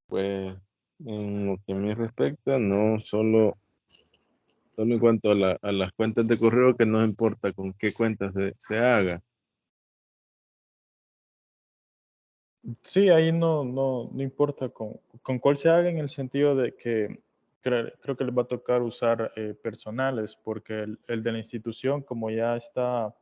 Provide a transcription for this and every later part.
Pues en lo que me respecta, no solo en cuanto a las cuentas de correo, que no importa con qué cuenta se haga. Sí, ahí no importa con cuál se haga, en el sentido de que creo que les va a tocar usar personales, porque el de la institución, como ya está,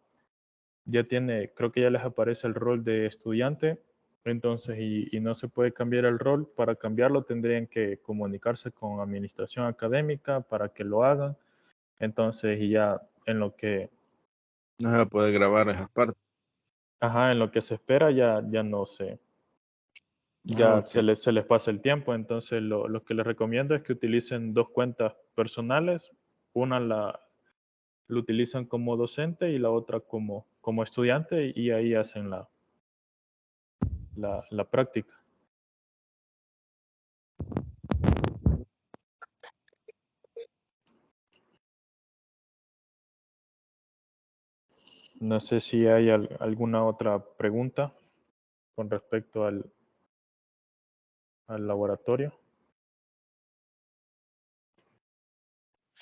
ya tiene, creo que ya les aparece el rol de estudiante, entonces, y no se puede cambiar el rol. Para cambiarlo tendrían que comunicarse con administración académica para que lo hagan. Entonces, y ya en lo que, No se va a poder grabar esa parte. ajá, en lo que se espera, ya no sé, Ah, ya ok. se les pasa el tiempo. Entonces, lo que les recomiendo es que utilicen dos cuentas personales. Una lo utilizan como docente y la otra como estudiante, y ahí hacen la práctica. No sé si hay alguna otra pregunta con respecto al laboratorio.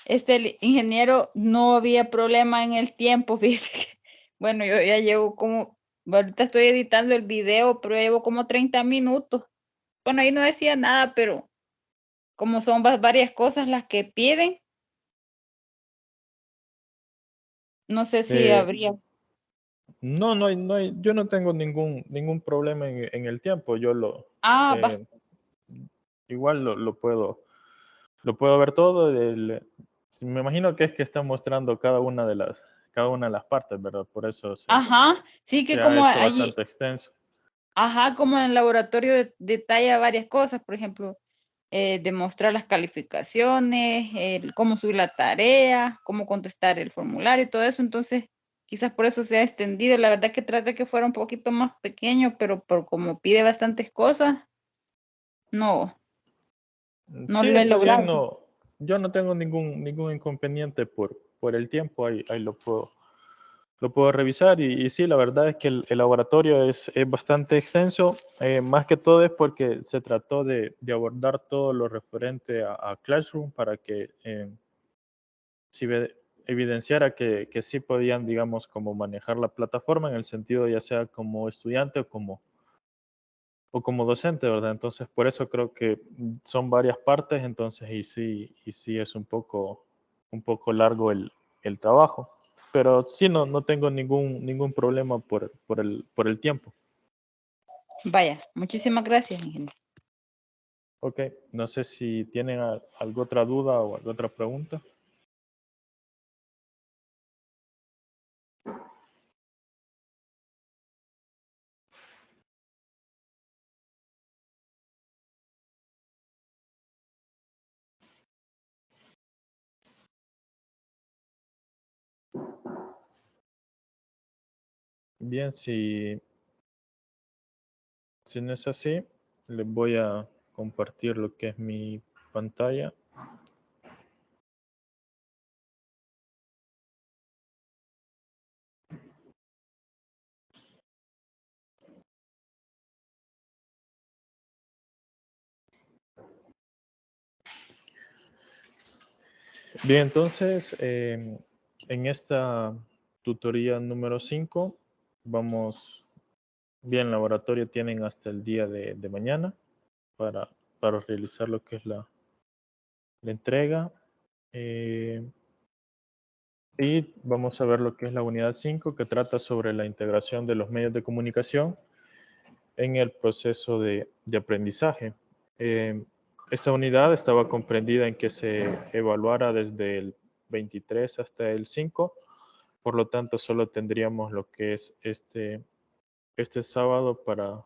El ingeniero, no había problema en el tiempo, fíjese que, bueno, yo ya llevo como, ahorita estoy editando el video, pero ya llevo como 30 minutos. Bueno, ahí no decía nada, pero como son varias cosas las que piden, no sé si Eh, habría. no hay, yo no tengo ningún problema en el tiempo. Yo Ah, va. eh, igual lo puedo ver todo. Me imagino que es que está mostrando cada una de las partes, ¿verdad? Por eso Ajá, sí que se ha como hecho allí, bastante extenso. ajá, como en el laboratorio detalla varias cosas, por ejemplo, demostrar las calificaciones, cómo subir la tarea, cómo contestar el formulario y todo eso. Entonces, quizás por eso se ha extendido. La verdad que trata que fuera un poquito más pequeño, pero por como pide bastantes cosas, no, no Sí, lo he está bien. logrado. No, yo no tengo ningún inconveniente por el tiempo. Ahí lo puedo revisar. Y sí, la verdad es que el laboratorio es bastante extenso. Más que todo es porque se trató de abordar todo lo referente a Classroom, para que si evidenciara que sí podían, digamos, como manejar la plataforma, en el sentido ya sea como estudiante o como docente, ¿verdad? Entonces, por eso creo que son varias partes. Entonces, y sí es un poco largo el trabajo. Pero sí, no tengo ningún problema por el tiempo. Vaya, muchísimas gracias, ingeniero. Ok, no sé si tienen alguna otra duda o alguna otra pregunta. Bien, si no es así, les voy a compartir lo que es mi pantalla. Bien, entonces, en esta tutoría número 5, bien, laboratorio tienen hasta el día de mañana para, para realizar lo que es la entrega. eh, y vamos a ver lo que es la unidad 5, que trata sobre la integración de los medios de comunicación en el proceso de aprendizaje. Eh, esta unidad estaba comprendida en que se evaluara desde el 23 hasta el 5. Por lo tanto, solo tendríamos lo que es este sábado para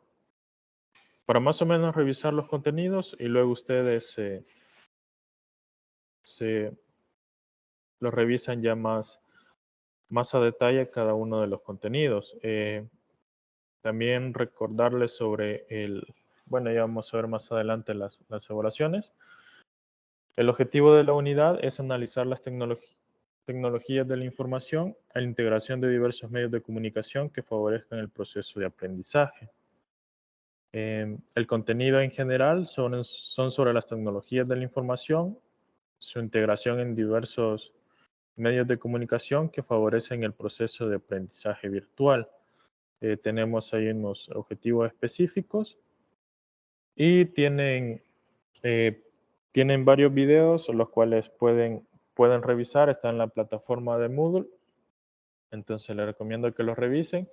más o menos revisar los contenidos, y luego ustedes se lo revisan ya más a detalle cada uno de los contenidos. También recordarles sobre bueno, ya vamos a ver más adelante las evaluaciones. El objetivo de la unidad es analizar las tecnologías de la información e la integración de diversos medios de comunicación que favorezcan el proceso de aprendizaje. El contenido en general son sobre las tecnologías de la información, su integración en diversos medios de comunicación que favorecen el proceso de aprendizaje virtual. Tenemos ahí unos objetivos específicos y tienen varios videos los cuales pueden revisar. Está en la plataforma de Moodle. Entonces les recomiendo que los revisen.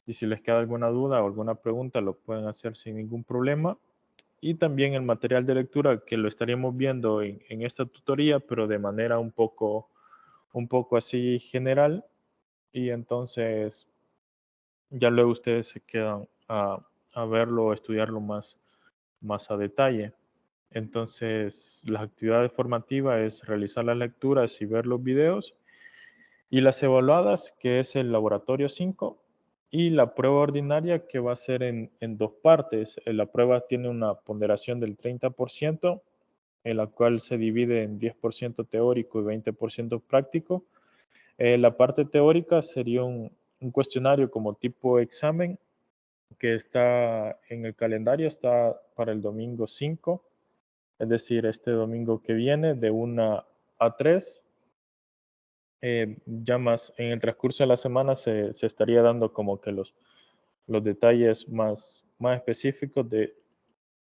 Y si les queda alguna duda o alguna pregunta, lo pueden hacer sin ningún problema. Y también el material de lectura que lo estaríamos viendo en esta tutoría, pero de manera un poco así general. Y entonces ya luego ustedes se quedan a verlo o estudiarlo más a detalle. Entonces, las actividades formativas es realizar las lecturas y ver los videos. Y las evaluadas, que es el laboratorio 5, y la prueba ordinaria, que va a ser en 2 partes. La prueba tiene una ponderación del 30%, en la cual se divide en 10% teórico y 20% práctico. La parte teórica sería un cuestionario como tipo examen, que está en el calendario, está para el domingo 5, es decir, este domingo que viene, de 1 a 3. Ya más en el transcurso de la semana se estaría dando como que los detalles más específicos de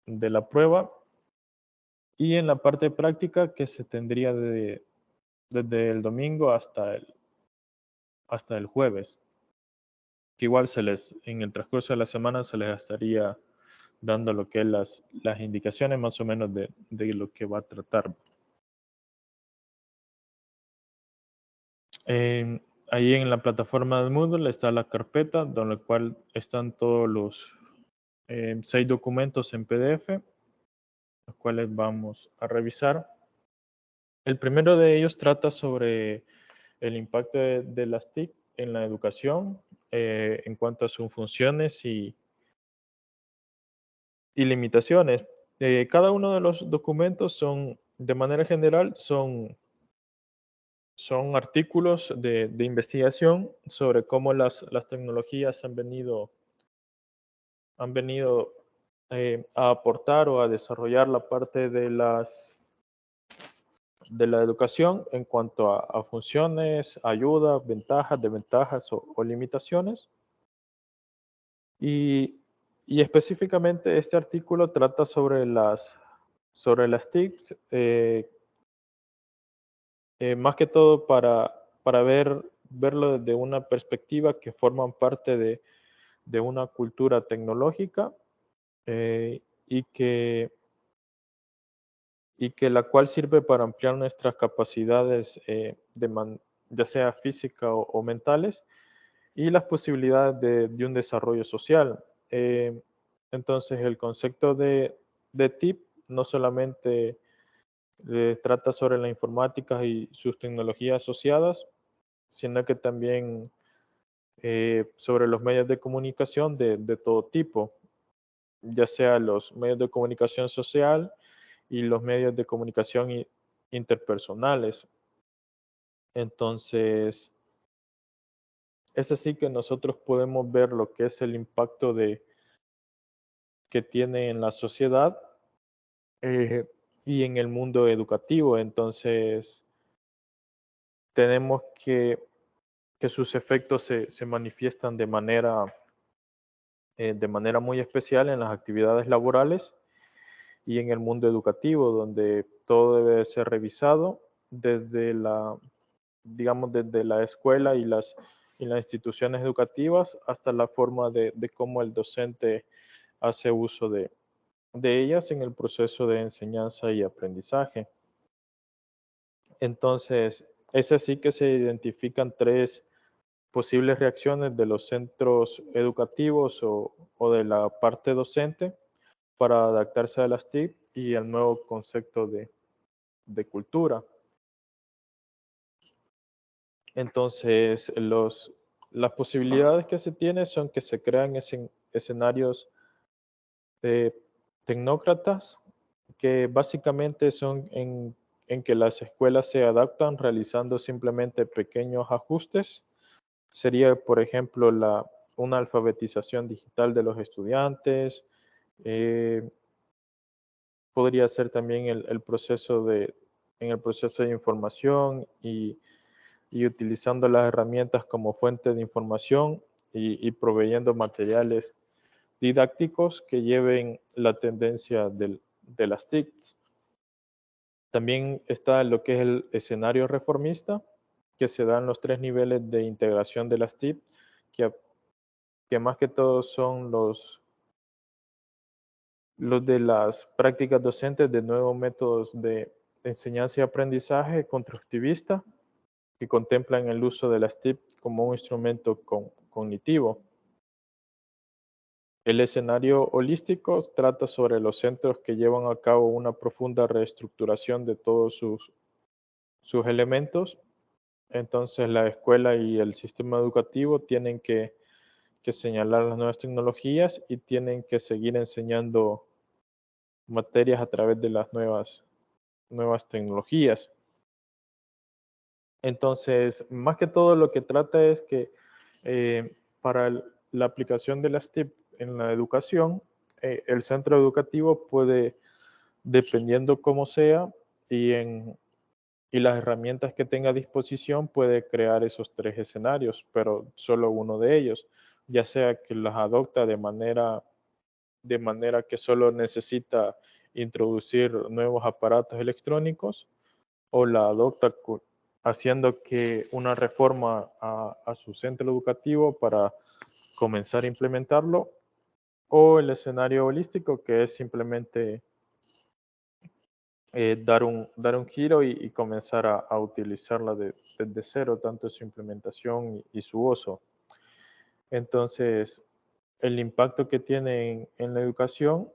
la prueba. Y en la parte práctica, que se tendría desde el domingo hasta el jueves, que igual en el transcurso de la semana se les estaría dando lo que es las indicaciones más o menos de lo que va a tratar. Ahí en la plataforma de Moodle está la carpeta, donde la cual están todos los 6 documentos en PDF, los cuales vamos a revisar. El primero de ellos trata sobre el impacto de las TIC en la educación, en cuanto a sus funciones y limitaciones. Cada uno de los documentos de manera general, son artículos de investigación sobre cómo las tecnologías han venido a aportar o a desarrollar la parte de la educación en cuanto a funciones, ayuda, ventajas, desventajas o limitaciones. Y específicamente este artículo trata sobre las TIC, más que todo para verlo desde una perspectiva que forman parte de una cultura tecnológica, y que la cual sirve para ampliar nuestras capacidades, ya sea física o mentales, y las posibilidades de un desarrollo social. Entonces, el concepto de TIC no solamente trata sobre la informática y sus tecnologías asociadas, sino que también sobre los medios de comunicación de todo tipo, ya sea los medios de comunicación social y los medios de comunicación interpersonales. Entonces, es así que nosotros podemos ver lo que es el impacto que tiene en la sociedad, y en el mundo educativo. Entonces, tenemos que sus efectos se manifiestan de manera muy especial en las actividades laborales y en el mundo educativo, donde todo debe ser revisado desde desde la escuela y las instituciones educativas hasta la forma de cómo el docente hace uso de ellas en el proceso de enseñanza y aprendizaje. Entonces, es así que se identifican 3 posibles reacciones de los centros educativos o de la parte docente para adaptarse a las TIC y al nuevo concepto de cultura. Entonces, las posibilidades que se tienen son que se crean escenarios tecnócratas, que básicamente son en que las escuelas se adaptan realizando simplemente pequeños ajustes. Sería, por ejemplo, una alfabetización digital de los estudiantes, Podría ser también en el proceso de información y utilizando las herramientas como fuente de información y proveyendo materiales didácticos que lleven la tendencia de las TICs. También está lo que es el escenario reformista, que se dan los 3 niveles de integración de las TIC, que más que todo son los de las prácticas docentes de nuevos métodos de enseñanza y aprendizaje constructivista, que contemplan el uso de las TIC como un instrumento cognitivo. El escenario holístico trata sobre los centros que llevan a cabo una profunda reestructuración de todos sus elementos. Entonces la escuela y el sistema educativo tienen que señalar las nuevas tecnologías y tienen que seguir enseñando materias a través de las nuevas tecnologías. Entonces, más que todo lo que trata es que para la aplicación de las TIC en la educación, el centro educativo puede, dependiendo cómo sea y las herramientas que tenga a disposición, puede crear esos 3 escenarios, pero solo uno de ellos, ya sea que las adopta de manera que solo necesita introducir nuevos aparatos electrónicos o la adopta haciendo que una reforma a su centro educativo para comenzar a implementarlo, o el escenario holístico, que es simplemente dar un giro y comenzar a utilizarla desde cero, tanto su implementación y su uso. Entonces, el impacto que tiene en la educación,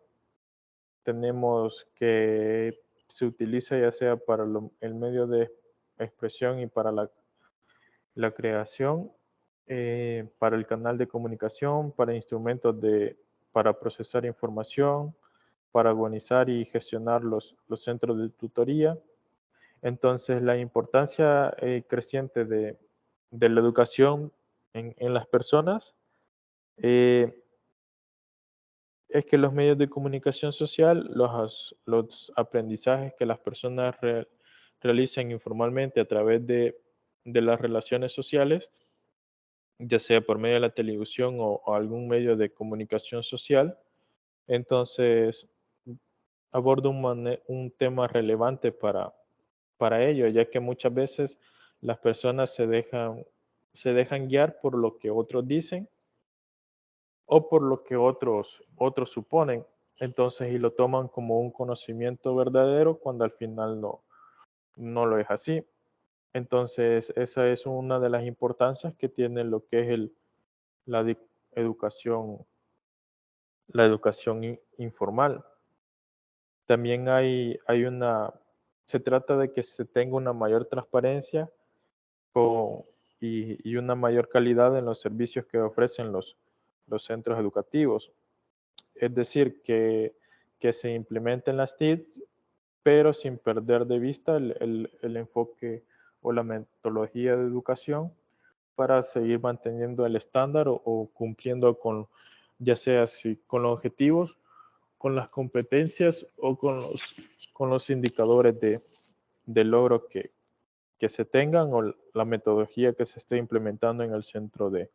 tenemos que se utiliza ya sea para el medio de expresión y para la creación, para el canal de comunicación, para instrumentos para procesar información, para organizar y gestionar los centros de tutoría. Entonces, la importancia creciente de la educación en las personas es que los medios de comunicación social, los aprendizajes que las personas realizan informalmente a través de las relaciones sociales, ya sea por medio de la televisión o algún medio de comunicación social, entonces aborda un tema relevante para ello, ya que muchas veces las personas se dejan guiar por lo que otros dicen o por lo que otros suponen, entonces y lo toman como un conocimiento verdadero cuando al final no lo es así. Entonces, esa es una de las importancias que tiene lo que es la educación, informal. También se trata de que se tenga una mayor transparencia y una mayor calidad en los servicios que ofrecen los centros educativos. Es decir, que se implementen las TIC, pero sin perder de vista el enfoque o la metodología de educación para seguir manteniendo el estándar o cumpliendo ya sea con los objetivos, con las competencias o con los indicadores de logro que se tengan o la metodología que se esté implementando en el centro de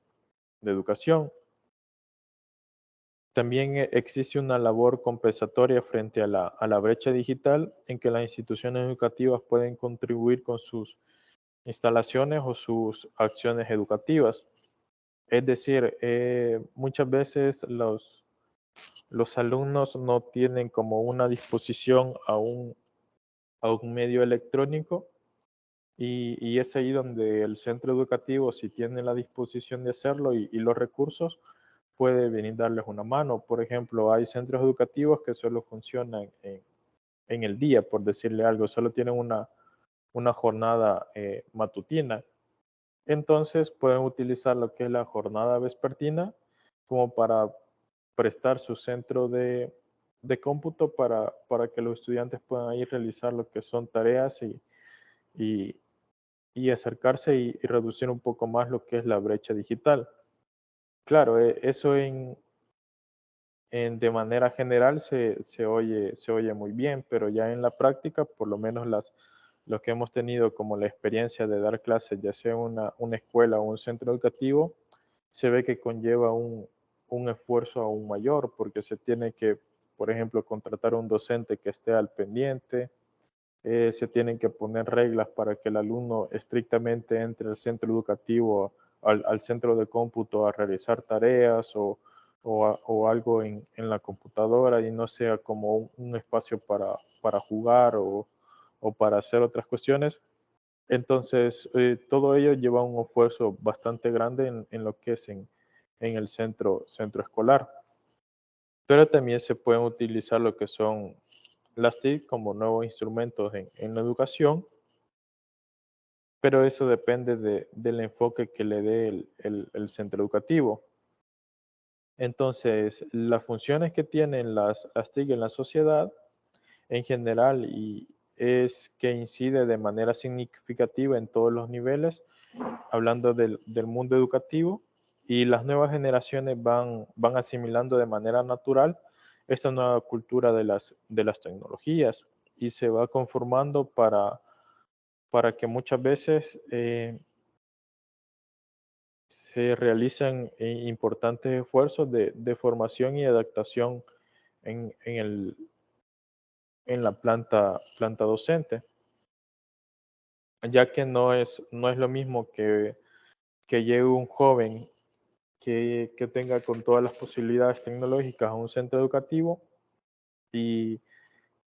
educación. También existe una labor compensatoria frente a la brecha digital en que las instituciones educativas pueden contribuir con sus instalaciones o sus acciones educativas. Es decir, muchas veces los alumnos no tienen como una disposición a un medio electrónico y es ahí donde el centro educativo, si tiene la disposición de hacerlo y los recursos, puede venir darles una mano. Por ejemplo, hay centros educativos que solo funcionan en el día, por decirle algo, solo tienen una jornada matutina. Entonces pueden utilizar lo que es la jornada vespertina como para prestar su centro de cómputo para que los estudiantes puedan ahí realizar lo que son tareas y acercarse y reducir un poco más lo que es la brecha digital. Claro, eso en de manera general se oye muy bien, pero ya en la práctica, por lo menos los que hemos tenido como la experiencia de dar clases, ya sea en una escuela o un centro educativo, se ve que conlleva un esfuerzo aún mayor, porque se tiene que, por ejemplo, contratar un docente que esté al pendiente, se tienen que poner reglas para que el alumno estrictamente entre al centro educativo, al centro de cómputo a realizar tareas o algo en la computadora y no sea como un espacio para jugar o para hacer otras cuestiones. Entonces, todo ello lleva un esfuerzo bastante grande en lo que es en el centro escolar. Pero también se pueden utilizar lo que son las TIC como nuevos instrumentos en la educación, pero eso depende del enfoque que le dé el centro educativo. Entonces, las funciones que tienen las TIC en la sociedad en general y es que incide de manera significativa en todos los niveles, hablando del mundo educativo, y las nuevas generaciones van asimilando de manera natural esta nueva cultura de las tecnologías y se va conformando para que muchas veces se realicen importantes esfuerzos de formación y adaptación en la planta docente, ya que no es lo mismo que llegue un joven que tenga con todas las posibilidades tecnológicas a un centro educativo y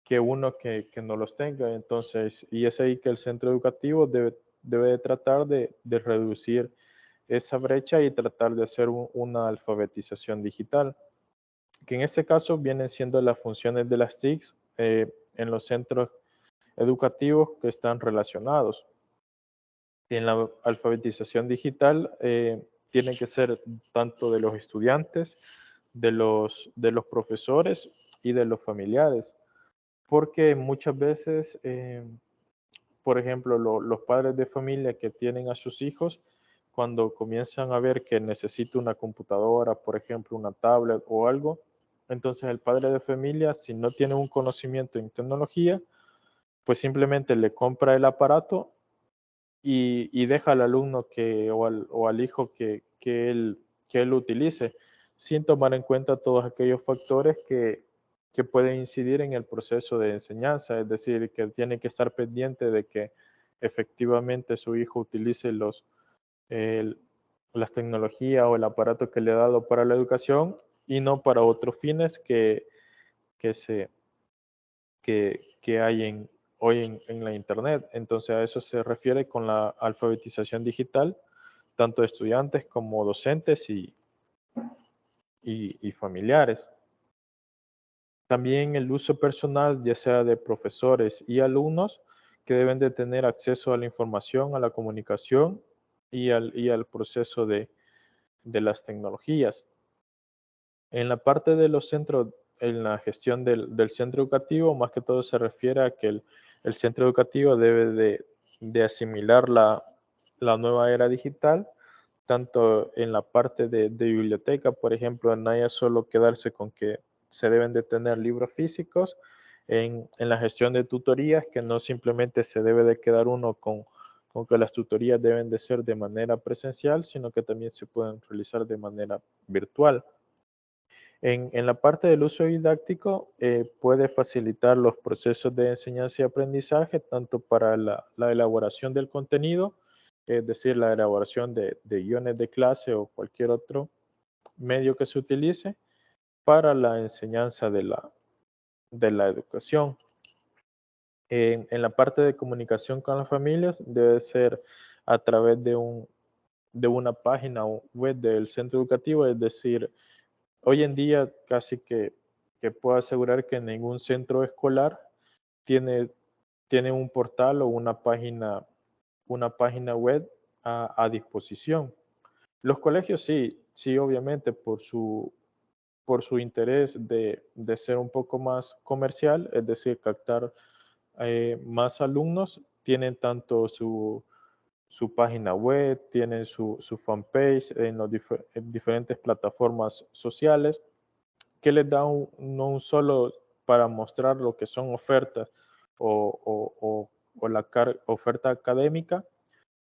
que uno que no los tenga. Entonces, y es ahí que el centro educativo debe de tratar de reducir esa brecha y tratar de hacer una alfabetización digital, que en este caso vienen siendo las funciones de las TICs en los centros educativos que están relacionados. En la alfabetización digital tiene que ser tanto de los estudiantes, de los profesores y de los familiares, porque muchas veces, por ejemplo, los padres de familia que tienen a sus hijos, cuando comienzan a ver que necesita una computadora, por ejemplo, una tablet o algo, entonces el padre de familia, si no tiene un conocimiento en tecnología, pues simplemente le compra el aparato y deja al alumno o al hijo que él utilice, sin tomar en cuenta todos aquellos factores que pueden incidir en el proceso de enseñanza, es decir, que tiene que estar pendiente de que efectivamente su hijo utilice las tecnologías o el aparato que le ha dado para la educación y no para otros fines que, se, que hay hoy en la Internet. Entonces a eso se refiere con la alfabetización digital, tanto de estudiantes como docentes y familiares. También el uso personal, ya sea de profesores y alumnos, que deben de tener acceso a la información, a la comunicación y al proceso de las tecnologías. En la parte de los centros, en la gestión del centro educativo, más que todo se refiere a que el centro educativo debe de asimilar la nueva era digital, tanto en la parte de biblioteca, por ejemplo, no haya solo quedarse con que se deben de tener libros físicos, en la gestión de tutorías, que no simplemente se debe de quedar uno con que las tutorías deben de ser de manera presencial, sino que también se pueden realizar de manera virtual. En la parte del uso didáctico, puede facilitar los procesos de enseñanza y aprendizaje, tanto para la elaboración del contenido, es decir, la elaboración de guiones de clase o cualquier otro medio que se utilice, para la enseñanza de la educación. En la parte de comunicación con las familias, debe ser a través de una página web del centro educativo, es decir, hoy en día casi que puedo asegurar que ningún centro escolar tiene un portal o una página web a disposición. Los colegios sí, obviamente por su interés de ser un poco más comercial, es decir, captar más alumnos, tienen tanto su página web, tienen su fanpage en diferentes plataformas sociales, que les da no un solo para mostrar lo que son ofertas o la oferta académica,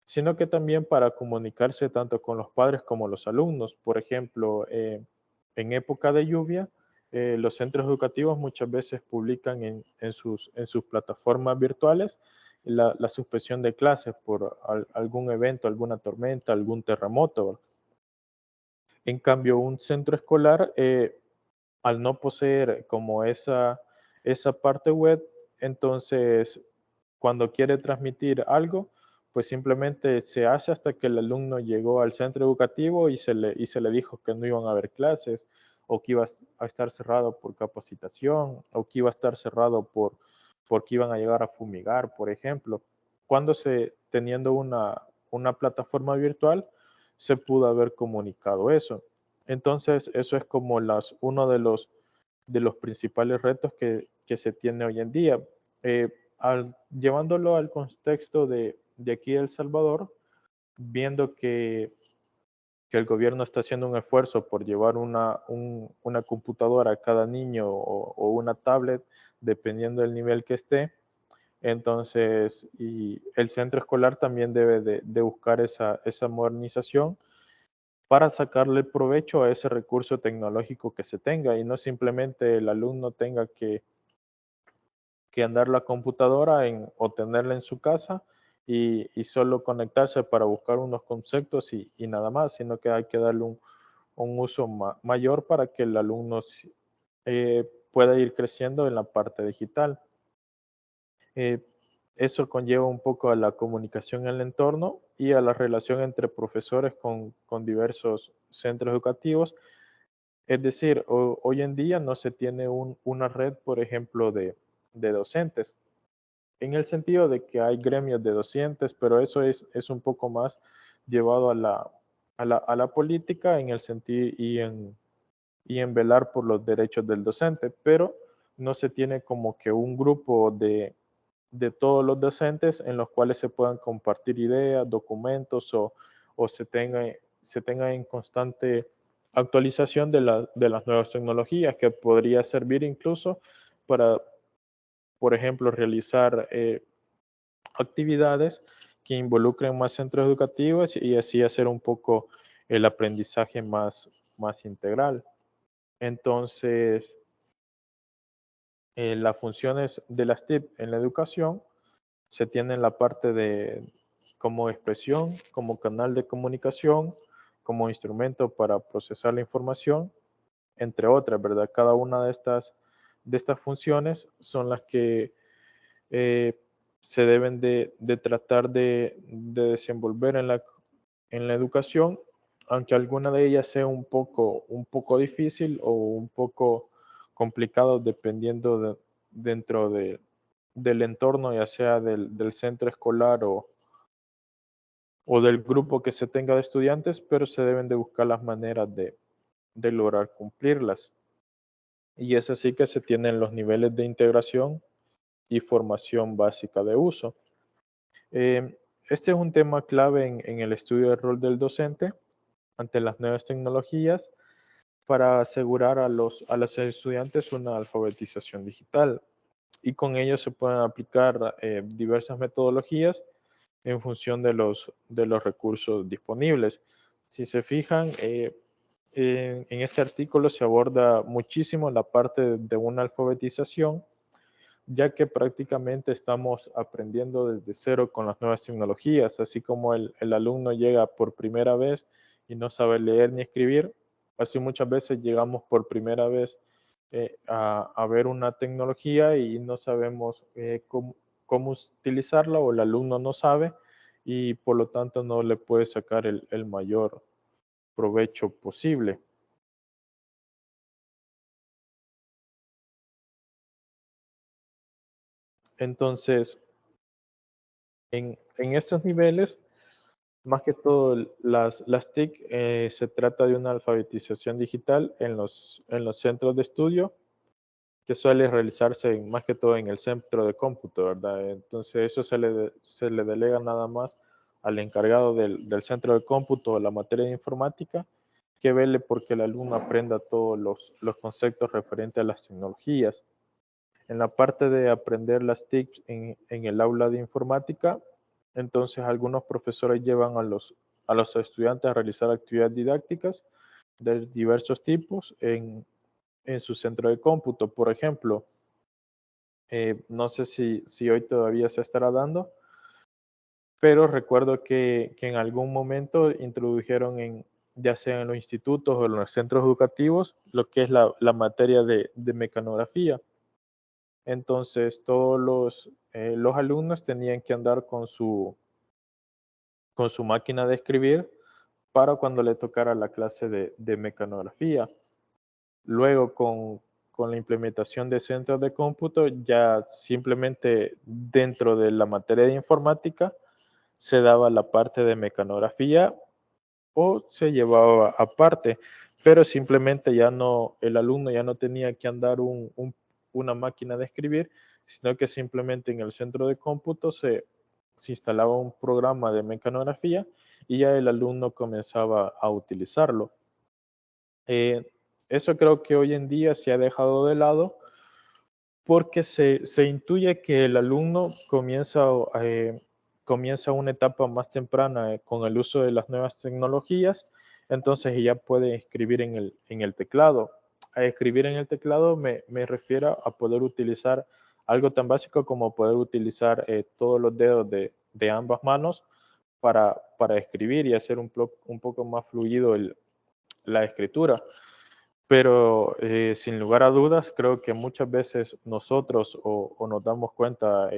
sino que también para comunicarse tanto con los padres como los alumnos. Por ejemplo, en época de lluvia, los centros educativos muchas veces publican en sus plataformas virtuales la suspensión de clases por algún evento, alguna tormenta, algún terremoto. En cambio, un centro escolar, al no poseer como esa parte web, entonces cuando quiere transmitir algo, pues simplemente se hace hasta que el alumno llegó al centro educativo y se le dijo que no iban a haber clases, o que iba a estar cerrado por capacitación, o que iba a estar cerrado porque iban a llegar a fumigar, por ejemplo. Cuando teniendo una plataforma virtual, se pudo haber comunicado eso. Entonces, eso es como uno de los principales retos que se tiene hoy en día. Llevándolo al contexto de aquí de El Salvador, viendo que el gobierno está haciendo un esfuerzo por llevar una computadora a cada niño o una tablet, dependiendo del nivel que esté. Entonces, y el centro escolar también debe de buscar esa modernización para sacarle provecho a ese recurso tecnológico que se tenga y no simplemente el alumno tenga que andar la computadora o tenerla en su casa y solo conectarse para buscar unos conceptos y nada más, sino que hay que darle un uso mayor para que el alumno pueda ir creciendo en la parte digital. Eso conlleva un poco a la comunicación en el entorno y a la relación entre profesores con diversos centros educativos. Es decir, hoy en día no se tiene una red, por ejemplo, de docentes, en el sentido de que hay gremios de docentes, pero eso es un poco más llevado a la política en el sentido y en velar por los derechos del docente, pero no se tiene como que un grupo de todos los docentes en los cuales se puedan compartir ideas, documentos o se tenga en constante actualización de las nuevas tecnologías que podría servir incluso para, por ejemplo, realizar actividades que involucren más centros educativos y así hacer un poco el aprendizaje más integral. Entonces, las funciones de las TIC en la educación se tienen la parte de como expresión, como canal de comunicación, como instrumento para procesar la información, entre otras, ¿verdad? Cada una de estas funciones son las que se deben de tratar de desenvolver en la educación, aunque alguna de ellas sea un poco difícil o un poco complicado dependiendo dentro del entorno, ya sea del centro escolar o del grupo que se tenga de estudiantes, pero se deben de buscar las maneras de lograr cumplirlas. Y es así que se tienen los niveles de integración y formación básica de uso. Este es un tema clave en el estudio del rol del docente ante las nuevas tecnologías para asegurar a los estudiantes una alfabetización digital. Y con ello se pueden aplicar diversas metodologías en función de los recursos disponibles. Si se fijan, en este artículo se aborda muchísimo la parte de una alfabetización, ya que prácticamente estamos aprendiendo desde cero con las nuevas tecnologías, así como el alumno llega por primera vez y no sabe leer ni escribir, así muchas veces llegamos por primera vez a ver una tecnología y no sabemos cómo utilizarla o el alumno no sabe y por lo tanto no le puede sacar el mayor provecho posible. Entonces, en estos niveles, más que todo las TIC, se trata de una alfabetización digital en los centros de estudio que suele realizarse más que todo en el centro de cómputo, ¿verdad? Entonces eso se le delega nada más al encargado del centro de cómputo de la materia de informática que vele porque el alumno aprenda todos los conceptos referentes a las tecnologías. En la parte de aprender las TICs en el aula de informática, entonces algunos profesores llevan a los estudiantes a realizar actividades didácticas de diversos tipos en su centro de cómputo. Por ejemplo, no sé si hoy todavía se estará dando, pero recuerdo que en algún momento introdujeron ya sea en los institutos o en los centros educativos, lo que es la materia de mecanografía. Entonces, todos los alumnos tenían que andar con su máquina de escribir para cuando le tocara la clase de mecanografía. Luego, con la implementación de centros de cómputo, ya simplemente dentro de la materia de informática se daba la parte de mecanografía o se llevaba aparte, pero simplemente el alumno ya no tenía que andar una máquina de escribir, sino que simplemente en el centro de cómputo se instalaba un programa de mecanografía y ya el alumno comenzaba a utilizarlo. Eso creo que hoy en día se ha dejado de lado porque se intuye que el alumno comienza una etapa más temprana con el uso de las nuevas tecnologías, entonces ya puede escribir en el teclado. A escribir en el teclado me refiero a poder utilizar algo tan básico como poder utilizar todos los dedos de ambas manos para escribir y hacer un poco más fluido la escritura. Pero sin lugar a dudas, creo que muchas veces nosotros o nos damos cuenta,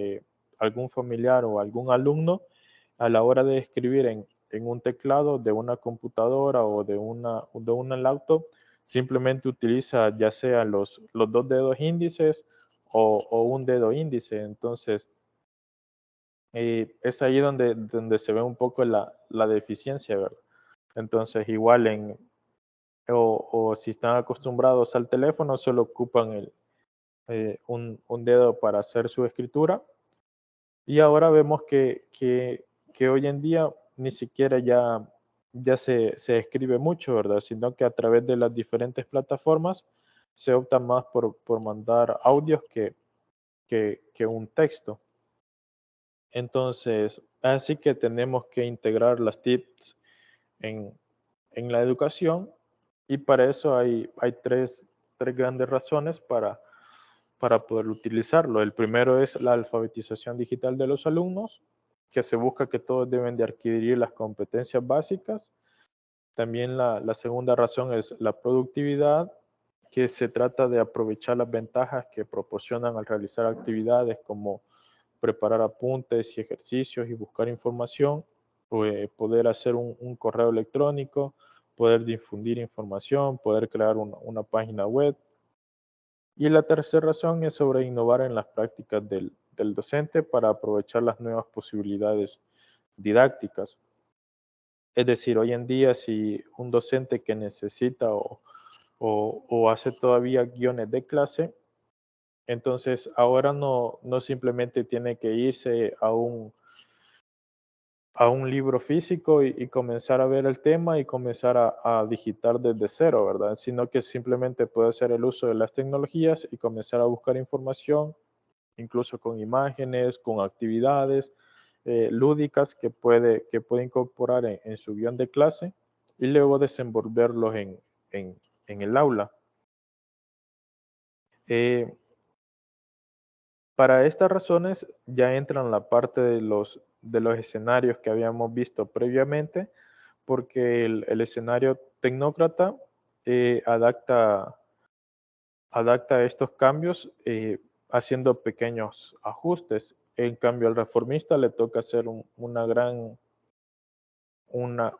algún familiar o algún alumno, a la hora de escribir en un teclado de una computadora o de una laptop, simplemente utiliza ya sea los dos dedos índices o un dedo índice. Entonces, es ahí donde se ve un poco la deficiencia, ¿verdad? Entonces, igual o si están acostumbrados al teléfono, solo ocupan un dedo para hacer su escritura. Y ahora vemos que hoy en día ni siquiera ya se escribe mucho, ¿verdad? Sino que a través de las diferentes plataformas se opta más por mandar audios que un texto. Entonces, así que tenemos que integrar las TICs en la educación y para eso hay tres grandes razones para poder utilizarlo. El primero es la alfabetización digital de los alumnos, que se busca que todos deben de adquirir las competencias básicas. También la segunda razón es la productividad, que se trata de aprovechar las ventajas que proporcionan al realizar actividades como preparar apuntes y ejercicios y buscar información, poder hacer un correo electrónico, poder difundir información, poder crear una página web. Y la tercera razón es sobre innovar en las prácticas del docente para aprovechar las nuevas posibilidades didácticas. Es decir, hoy en día si un docente que necesita o hace todavía guiones de clase, entonces ahora no simplemente tiene que irse a un libro físico y comenzar a ver el tema y comenzar a digitar desde cero, ¿verdad? Sino que simplemente puede hacer el uso de las tecnologías y comenzar a buscar información, incluso con imágenes, con actividades lúdicas que puede incorporar en su guión de clase y luego desenvolverlos en el aula. Para estas razones ya entran la parte de los escenarios que habíamos visto previamente, porque el escenario tecnócrata adapta estos cambios haciendo pequeños ajustes. En cambio, al reformista le toca hacer un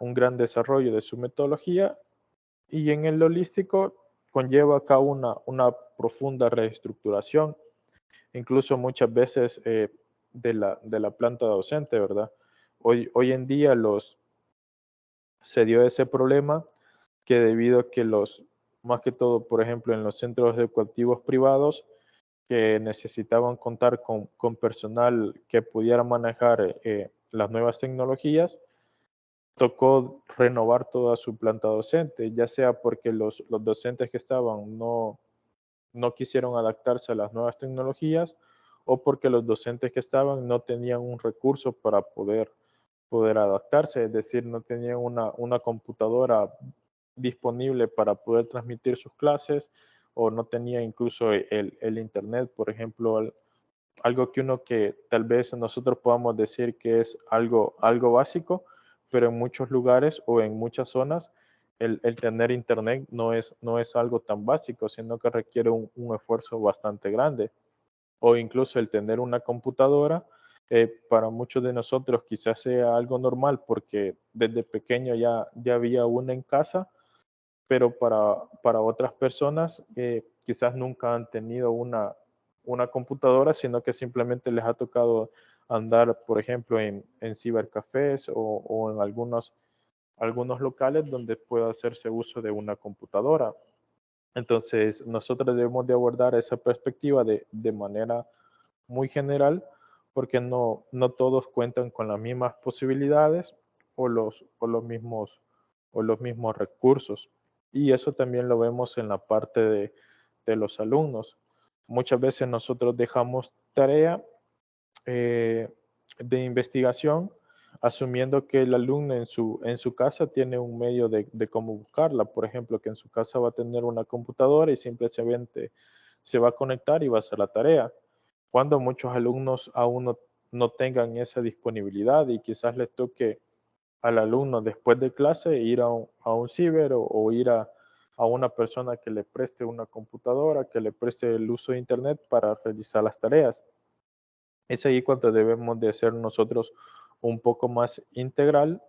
gran desarrollo de su metodología y en el holístico conlleva acá una profunda reestructuración, incluso muchas veces de la planta docente, ¿verdad? Hoy en día se dio ese problema que debido a que más que todo, por ejemplo, en los centros educativos privados, que necesitaban contar con personal que pudiera manejar las nuevas tecnologías, tocó renovar toda su planta docente, ya sea porque los docentes que estaban no quisieron adaptarse a las nuevas tecnologías o porque los docentes que estaban no tenían un recurso para poder adaptarse, es decir, no tenían una computadora disponible para poder transmitir sus clases o no tenía incluso el internet, por ejemplo, algo que tal vez nosotros podamos decir que es algo básico, pero en muchos lugares o en muchas zonas el tener internet no es algo tan básico, sino que requiere un esfuerzo bastante grande. O incluso el tener una computadora, para muchos de nosotros quizás sea algo normal porque desde pequeño ya había una en casa, pero para otras personas quizás nunca han tenido una computadora, sino que simplemente les ha tocado andar, por ejemplo, en cibercafés o en algunos locales donde pueda hacerse uso de una computadora. Entonces, nosotros debemos de abordar esa perspectiva de manera muy general, porque no todos cuentan con las mismas posibilidades o los mismos recursos. Y eso también lo vemos en la parte de los alumnos. Muchas veces nosotros dejamos tarea de investigación asumiendo que el alumno en su casa tiene un medio de cómo buscarla. Por ejemplo, que en su casa va a tener una computadora y simplemente se va a conectar y va a hacer la tarea. Cuando muchos alumnos aún no tengan esa disponibilidad y quizás les toque al alumno después de clase ir a un ciber o ir a una persona que le preste una computadora, que le preste el uso de internet para realizar las tareas. Es ahí cuando debemos de ser nosotros un poco más integral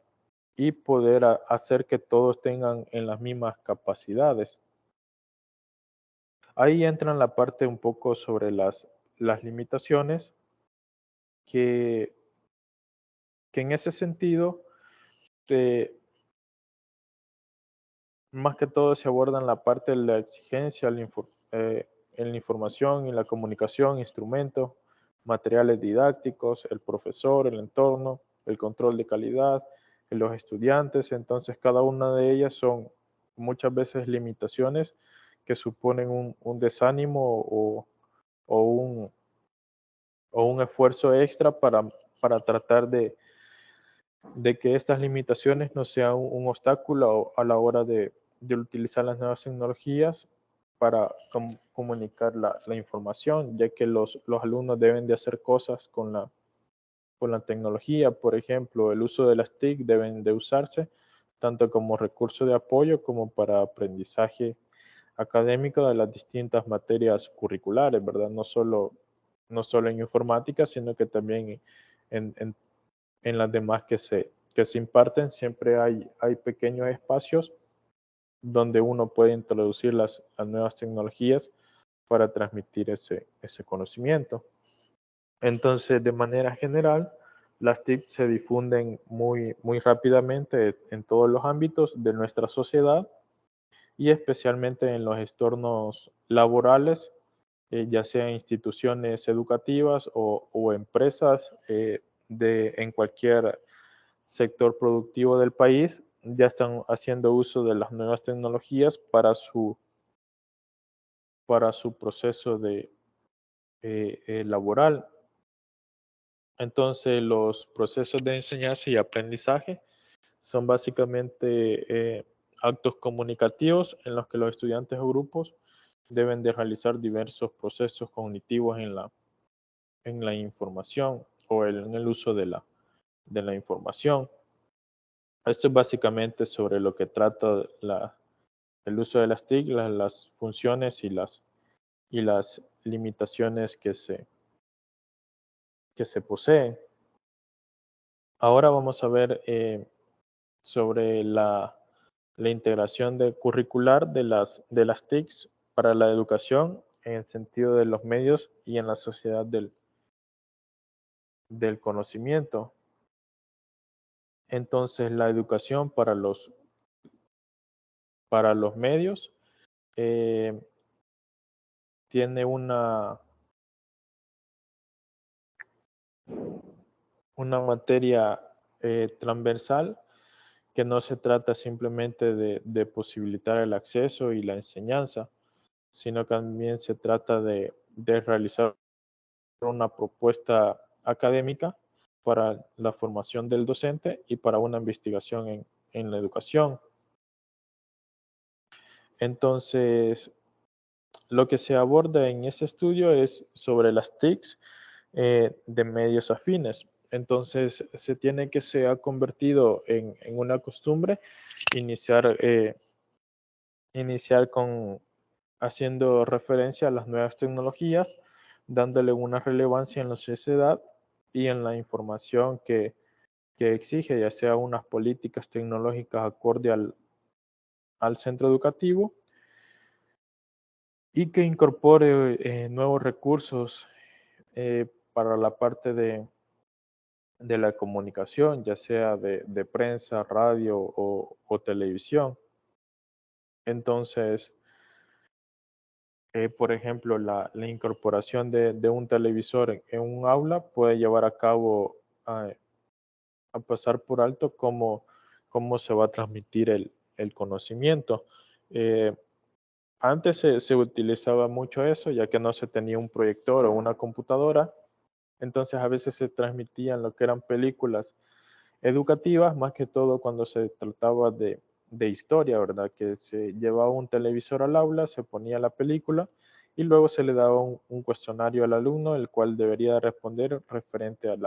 y poder hacer que todos tengan en las mismas capacidades. Ahí entra la parte un poco sobre las limitaciones que en ese sentido, más que todo se abordan la parte de la exigencia en la información y la comunicación, instrumentos, materiales didácticos, el profesor, el entorno, el control de calidad, los estudiantes. Entonces, cada una de ellas son muchas veces limitaciones que suponen un desánimo o un esfuerzo extra para tratar de que estas limitaciones no sean un obstáculo a la hora de utilizar las nuevas tecnologías para comunicar la información, ya que los alumnos deben de hacer cosas con la tecnología. Por ejemplo, el uso de las TIC deben de usarse tanto como recurso de apoyo como para aprendizaje académico de las distintas materias curriculares, ¿verdad? No solo en informática, sino que también en las demás que se imparten. Siempre hay pequeños espacios donde uno puede introducir las nuevas tecnologías para transmitir ese conocimiento. Entonces, de manera general, las TIC se difunden muy rápidamente en todos los ámbitos de nuestra sociedad y especialmente en los entornos laborales, ya sea instituciones educativas o empresas en cualquier sector productivo del país, ya están haciendo uso de las nuevas tecnologías para su proceso laboral. Entonces, los procesos de enseñanza y aprendizaje son básicamente actos comunicativos en los que los estudiantes o grupos deben de realizar diversos procesos cognitivos en la información o en el uso de la información. Esto es básicamente sobre lo que trata el uso de las TIC, las funciones y las limitaciones que se poseen. Ahora vamos a ver sobre la integración curricular de las TICs para la educación en el sentido de los medios y en la sociedad del conocimiento. Entonces, la educación para los medios tiene una materia transversal que no se trata simplemente de posibilitar el acceso y la enseñanza, sino que también se trata de realizar una propuesta académica para la formación del docente y para una investigación en la educación. Entonces, lo que se aborda en ese estudio es sobre las TICs de medios afines. Entonces, se ha convertido en una costumbre iniciar, iniciar con haciendo referencia a las nuevas tecnologías, dándole una relevancia en la sociedad y en la información que exige, ya sea unas políticas tecnológicas acorde al centro educativo y que incorpore nuevos recursos para la parte de la comunicación, ya sea de prensa, radio o televisión. Entonces, por ejemplo, la incorporación de un televisor en un aula puede llevar a cabo, a pasar por alto cómo se va a transmitir el conocimiento. Eh, Antes se utilizaba mucho eso, ya que no se tenía un proyector o una computadora, entonces a veces se transmitían lo que eran películas educativas, más que todo cuando se trataba de historia, ¿verdad? Que se llevaba un televisor al aula, se ponía la película y luego se le daba un cuestionario al alumno, el cual debería responder referente a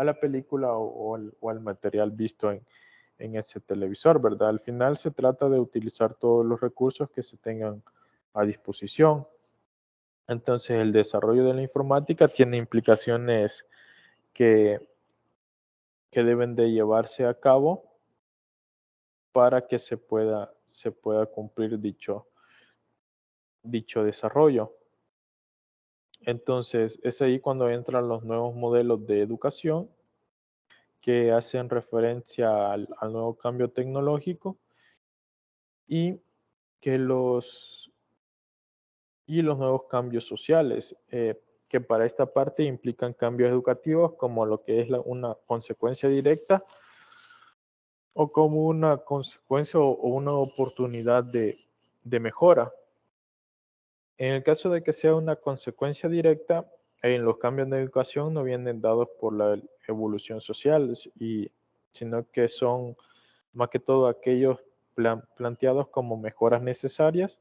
la película o al material visto en ese televisor, ¿verdad? Al final se trata de utilizar todos los recursos que se tengan a disposición. Entonces, el desarrollo de la informática tiene implicaciones que deben de llevarse a cabo para que se pueda cumplir dicho desarrollo. Entonces, es ahí cuando entran los nuevos modelos de educación que hacen referencia al nuevo cambio tecnológico y que los nuevos cambios sociales, que para esta parte implican cambios educativos como lo que es una consecuencia directa o como una consecuencia o una oportunidad de mejora. En el caso de que sea una consecuencia directa, en los cambios de educación no vienen dados por la evolución social, sino que son más que todo aquellos planteados como mejoras necesarias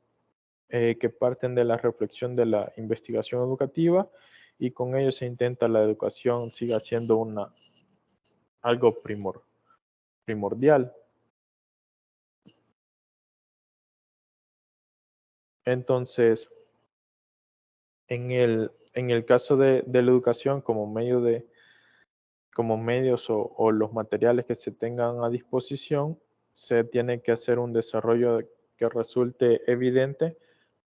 que parten de la reflexión de la investigación educativa y con ello se intenta la educación siga siendo algo primordial. Entonces, en el caso de la educación como medios o los materiales que se tengan a disposición, se tiene que hacer un desarrollo que resulte evidente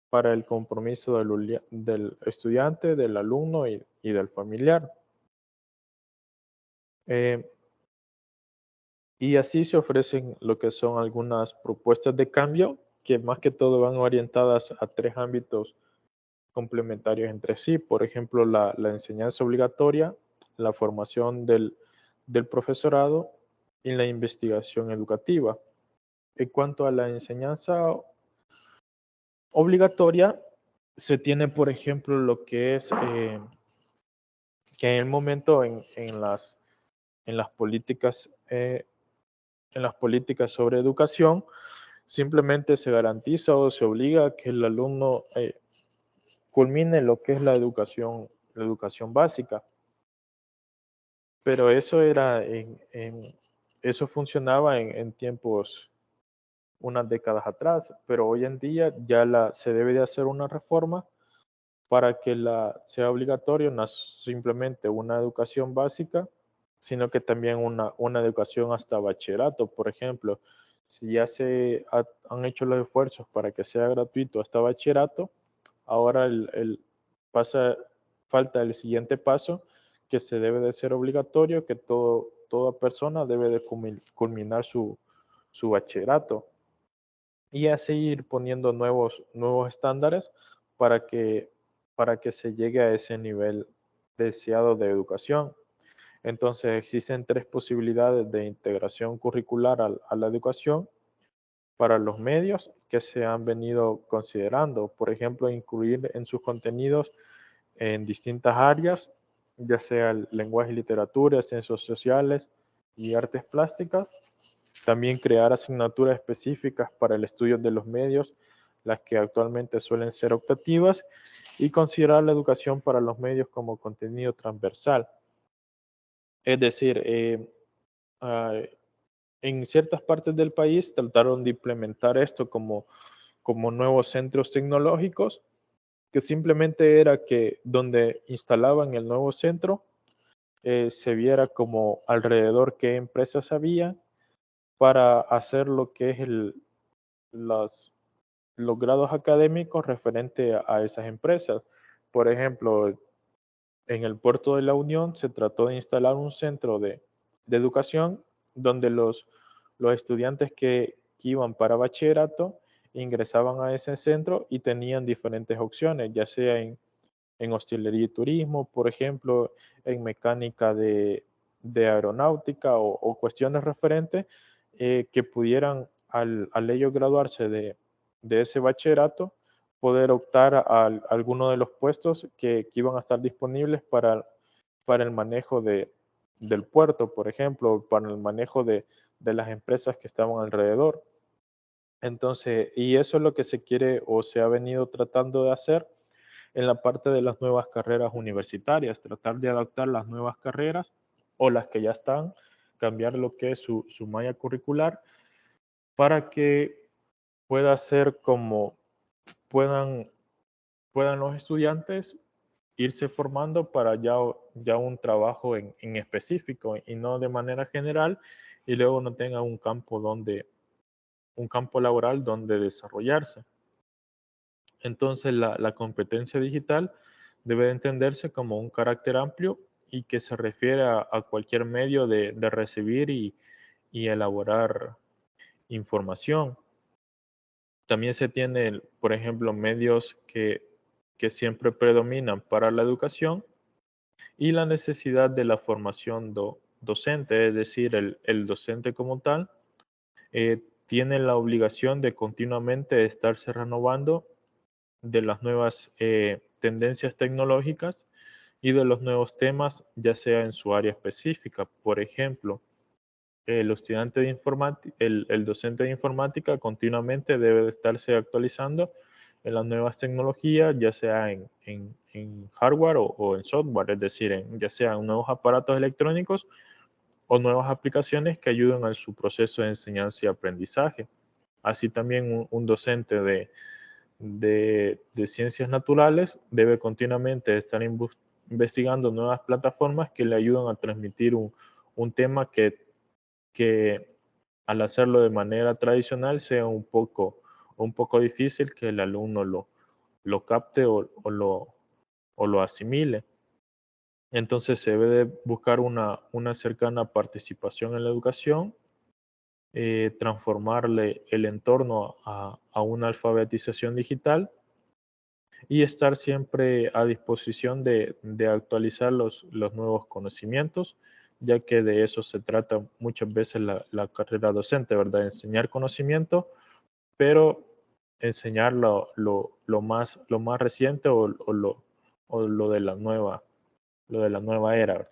para el compromiso del estudiante, del alumno y del familiar. Y así se ofrecen lo que son algunas propuestas de cambio que más que todo van orientadas a 3 ámbitos complementarios entre sí. Por ejemplo, la enseñanza obligatoria, la formación del profesorado y la investigación educativa. En cuanto a la enseñanza obligatoria, se tiene, por ejemplo, lo que es que en el momento en las políticas sobre educación, simplemente se garantiza o se obliga a que el alumno culmine lo que es la educación básica. Pero eso era eso funcionaba en tiempos, unas décadas atrás, pero hoy en día ya se debe de hacer una reforma para que sea obligatorio no simplemente una educación básica, sino que también una educación hasta bachillerato. Por ejemplo, si ya han hecho los esfuerzos para que sea gratuito hasta bachillerato, ahora falta el siguiente paso, que se debe de ser obligatorio, que toda persona debe de culminar su bachillerato. Y así ir poniendo nuevos estándares para que se llegue a ese nivel deseado de educación. Entonces existen tres posibilidades de integración curricular a la educación para los medios que se han venido considerando. Por ejemplo, incluir en sus contenidos en distintas áreas, ya sea el lenguaje y literatura, ciencias sociales y artes plásticas. También crear asignaturas específicas para el estudio de los medios, las que actualmente suelen ser optativas, y considerar la educación para los medios como contenido transversal. Es decir, en ciertas partes del país trataron de implementar esto como nuevos centros tecnológicos, que simplemente era que donde instalaban el nuevo centro, se viera como alrededor qué empresas había para hacer lo que es los, los grados académicos referente a esas empresas. Por ejemplo, en el puerto de la Unión se trató de instalar un centro de educación donde los estudiantes que iban para bachillerato ingresaban a ese centro y tenían diferentes opciones, ya sea en hostelería y turismo, por ejemplo, en mecánica de aeronáutica o cuestiones referentes que pudieran, al ellos graduarse de ese bachillerato, poder optar a alguno de los puestos que iban a estar disponibles para el manejo del puerto, por ejemplo, para el manejo de las empresas que estaban alrededor. Entonces, y eso es lo que se quiere o se ha venido tratando de hacer en la parte de las nuevas carreras universitarias, tratar de adaptar las nuevas carreras o las que ya están, cambiar lo que es su malla curricular para que pueda ser como puedan, puedan los estudiantes irse formando para ya un trabajo en específico y no de manera general y luego no tengan un campo laboral donde desarrollarse. Entonces, la competencia digital debe de entenderse como un carácter amplio y que se refiere a cualquier medio de recibir y elaborar información. También se tiene, por ejemplo, medios que siempre predominan para la educación y la necesidad de la formación docente, es decir, el docente como tal, tiene la obligación de continuamente estarse renovando de las nuevas tendencias tecnológicas y de los nuevos temas, ya sea en su área específica. Por ejemplo, el estudiante de informática, el docente de informática continuamente debe de estarse actualizando en las nuevas tecnologías, ya sea en hardware o en software, es decir, ya sea en nuevos aparatos electrónicos o nuevas aplicaciones que ayuden a su proceso de enseñanza y aprendizaje. Así también un docente de ciencias naturales debe continuamente estar investigando nuevas plataformas que le ayudan a transmitir un tema que al hacerlo de manera tradicional sea un poco difícil que el alumno lo capte o lo asimile. Entonces se debe de buscar una cercana participación en la educación, transformarle el entorno a una alfabetización digital y estar siempre a disposición de actualizar los nuevos conocimientos, ya que de eso se trata muchas veces la carrera docente, ¿verdad? Enseñar conocimiento, pero enseñar lo más reciente o lo de la nueva era, ¿verdad?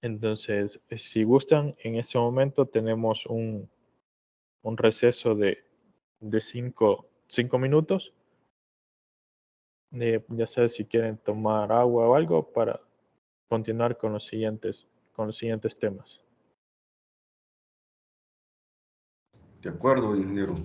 Entonces, si gustan, en este momento tenemos un receso de 5 minutos. Ya sé si quieren tomar agua o algo para continuar con los siguientes temas. De acuerdo, ingeniero.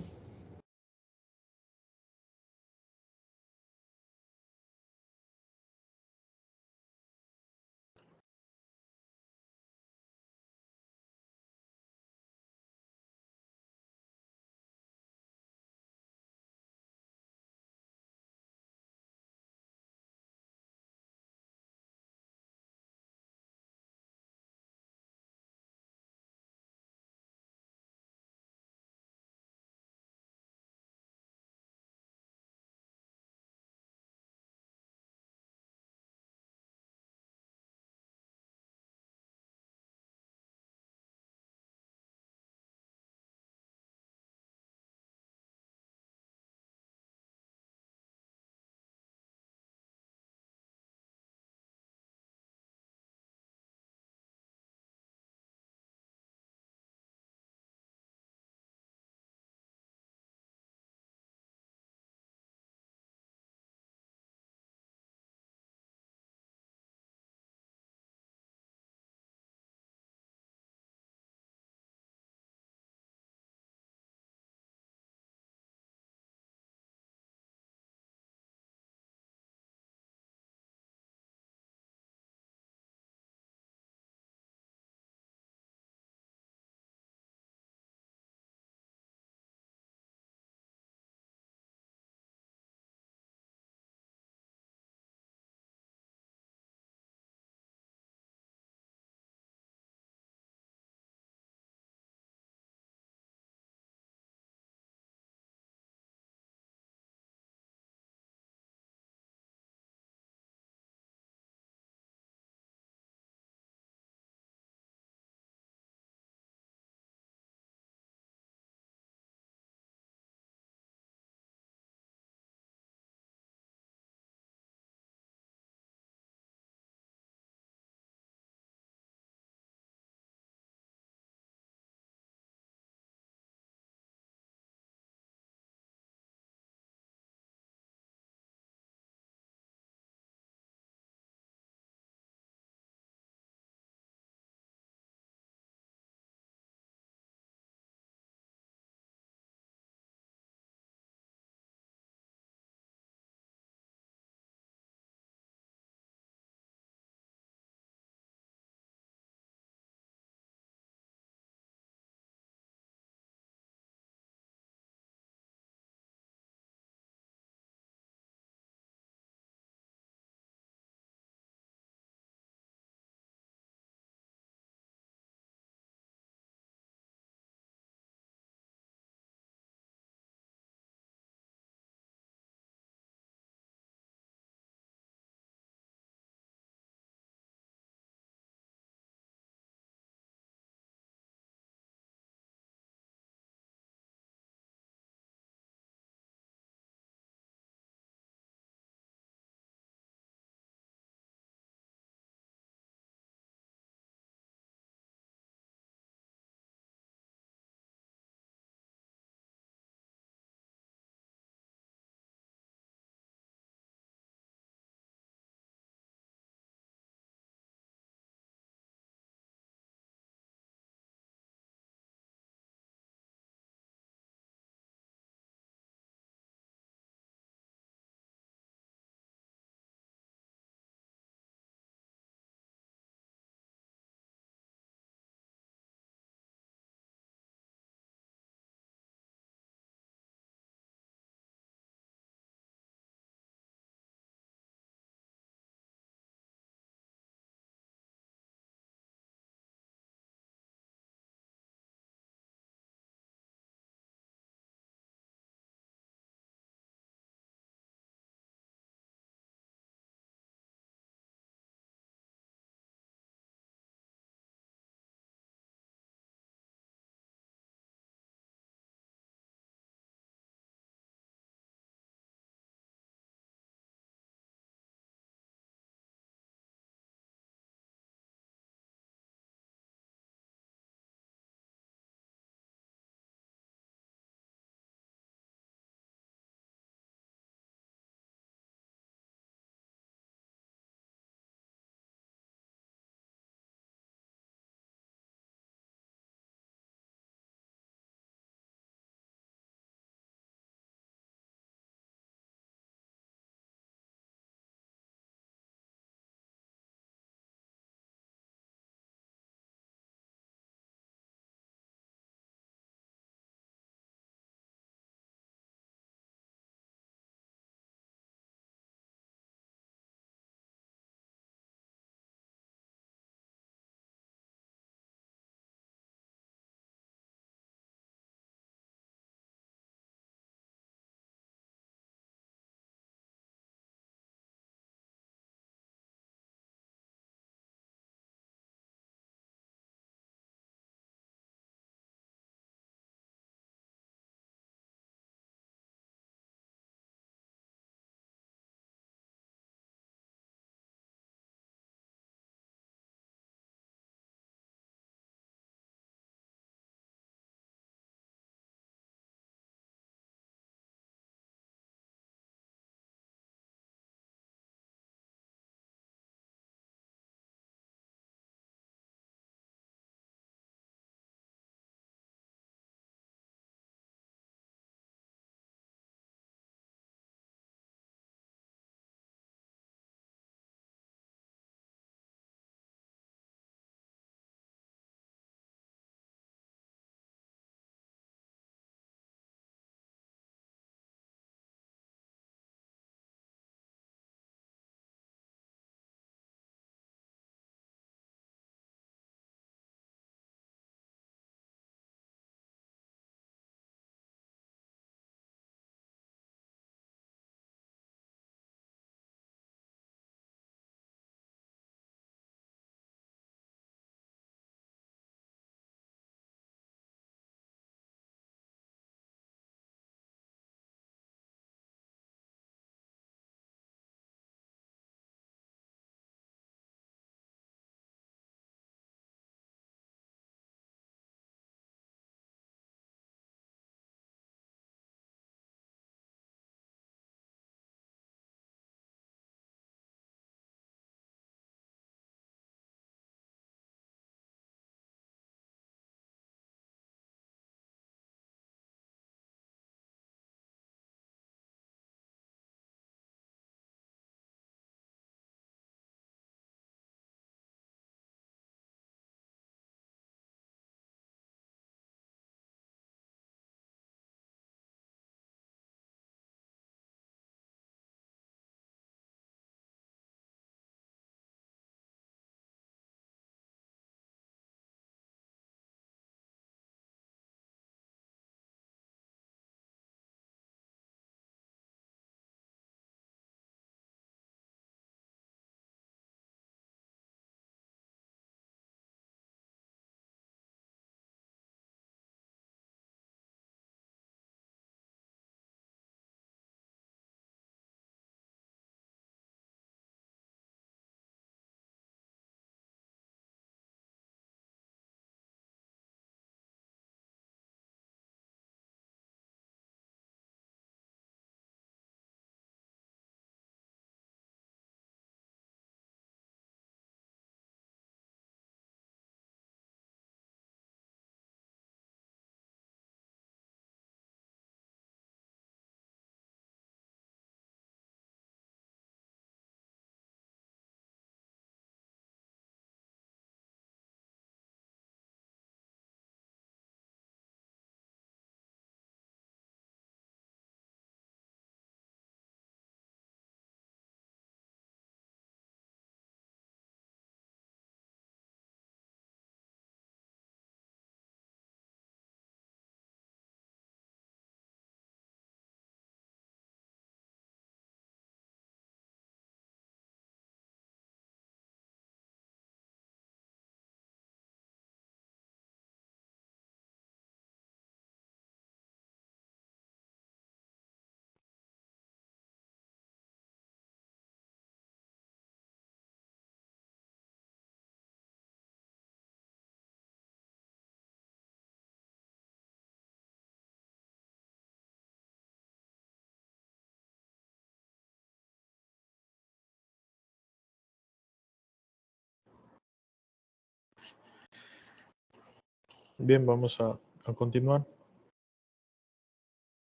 Bien, vamos a continuar.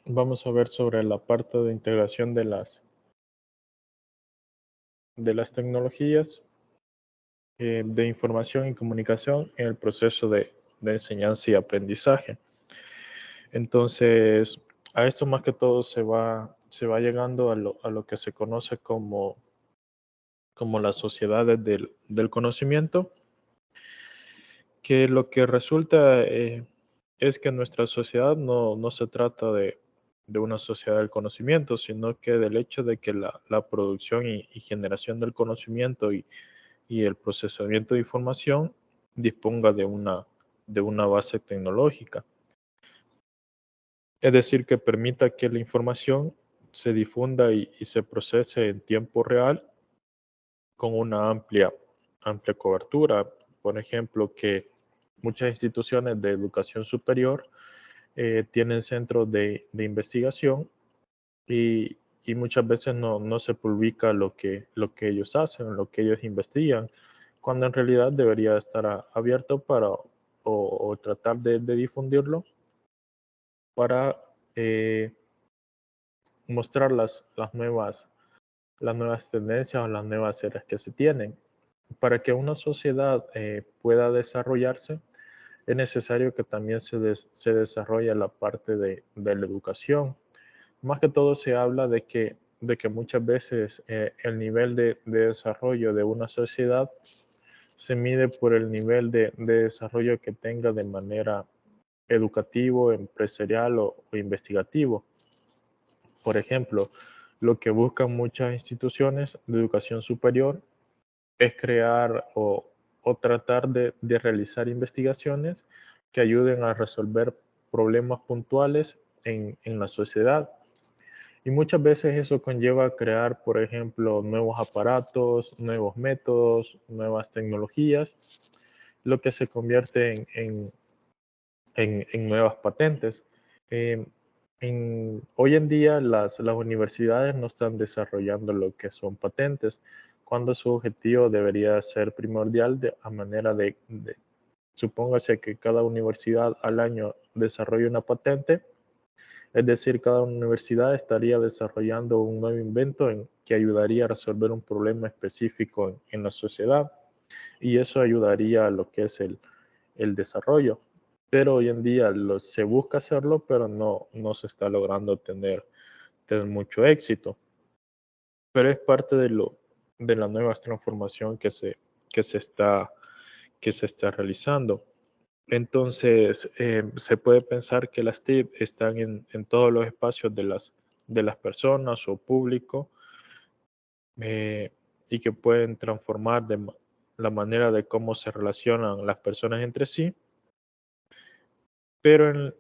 Vamos a ver sobre la parte de integración de las tecnologías de información y comunicación en el proceso de enseñanza y aprendizaje. Entonces, a esto más que todo se va llegando a lo que se conoce como las sociedades del conocimiento, que lo que resulta es que nuestra sociedad no se trata de una sociedad del conocimiento, sino que del hecho de que la producción y generación del conocimiento y el procesamiento de información disponga de una base tecnológica. Es decir, que permita que la información se difunda y se procese en tiempo real con una amplia cobertura. Por ejemplo, que muchas instituciones de educación superior tienen centros de investigación y muchas veces no se publica lo que ellos hacen, lo que ellos investigan, cuando en realidad debería estar abierto para o tratar de difundirlo para mostrar las nuevas tendencias o las nuevas áreas que se tienen. Para que una sociedad pueda desarrollarse, es necesario que también se desarrolle la parte de la educación. Más que todo se habla de que muchas veces el nivel de desarrollo de una sociedad se mide por el nivel de desarrollo que tenga de manera educativo, empresarial o investigativo. Por ejemplo, lo que buscan muchas instituciones de educación superior es crear o tratar de realizar investigaciones que ayuden a resolver problemas puntuales en la sociedad. Y muchas veces eso conlleva crear, por ejemplo, nuevos aparatos, nuevos métodos, nuevas tecnologías, lo que se convierte en nuevas patentes. Hoy en día las universidades no están desarrollando lo que son patentes, cuando su objetivo debería ser primordial a manera de supóngase que cada universidad al año desarrolle una patente, es decir, cada universidad estaría desarrollando un nuevo invento que ayudaría a resolver un problema específico en la sociedad, y eso ayudaría a lo que es el desarrollo. Pero hoy en día se busca hacerlo, pero no se está logrando tener mucho éxito. Pero es parte de la nueva transformación que se está realizando. Entonces, se puede pensar que las TIC están en todos los espacios de las personas o público, y que pueden transformar la manera de cómo se relacionan las personas entre sí, pero en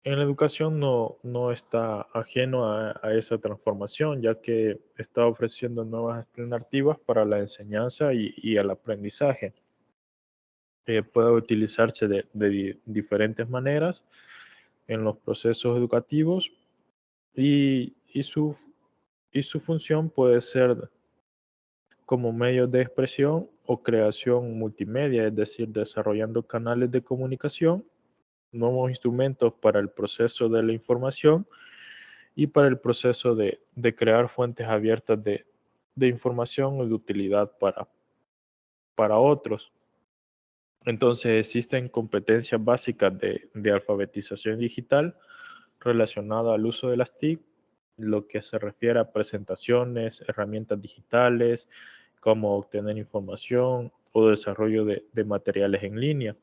la educación no está ajeno a esa transformación, ya que está ofreciendo nuevas alternativas para la enseñanza y el aprendizaje. Puede utilizarse de diferentes maneras en los procesos educativos y su función puede ser como medio de expresión o creación multimedia, es decir, desarrollando canales de comunicación, nuevos instrumentos para el proceso de la información y para el proceso de crear fuentes abiertas de información y de utilidad para otros. Entonces existen competencias básicas de alfabetización digital relacionada al uso de las TIC, lo que se refiere a presentaciones, herramientas digitales, cómo obtener información o desarrollo de materiales en línea.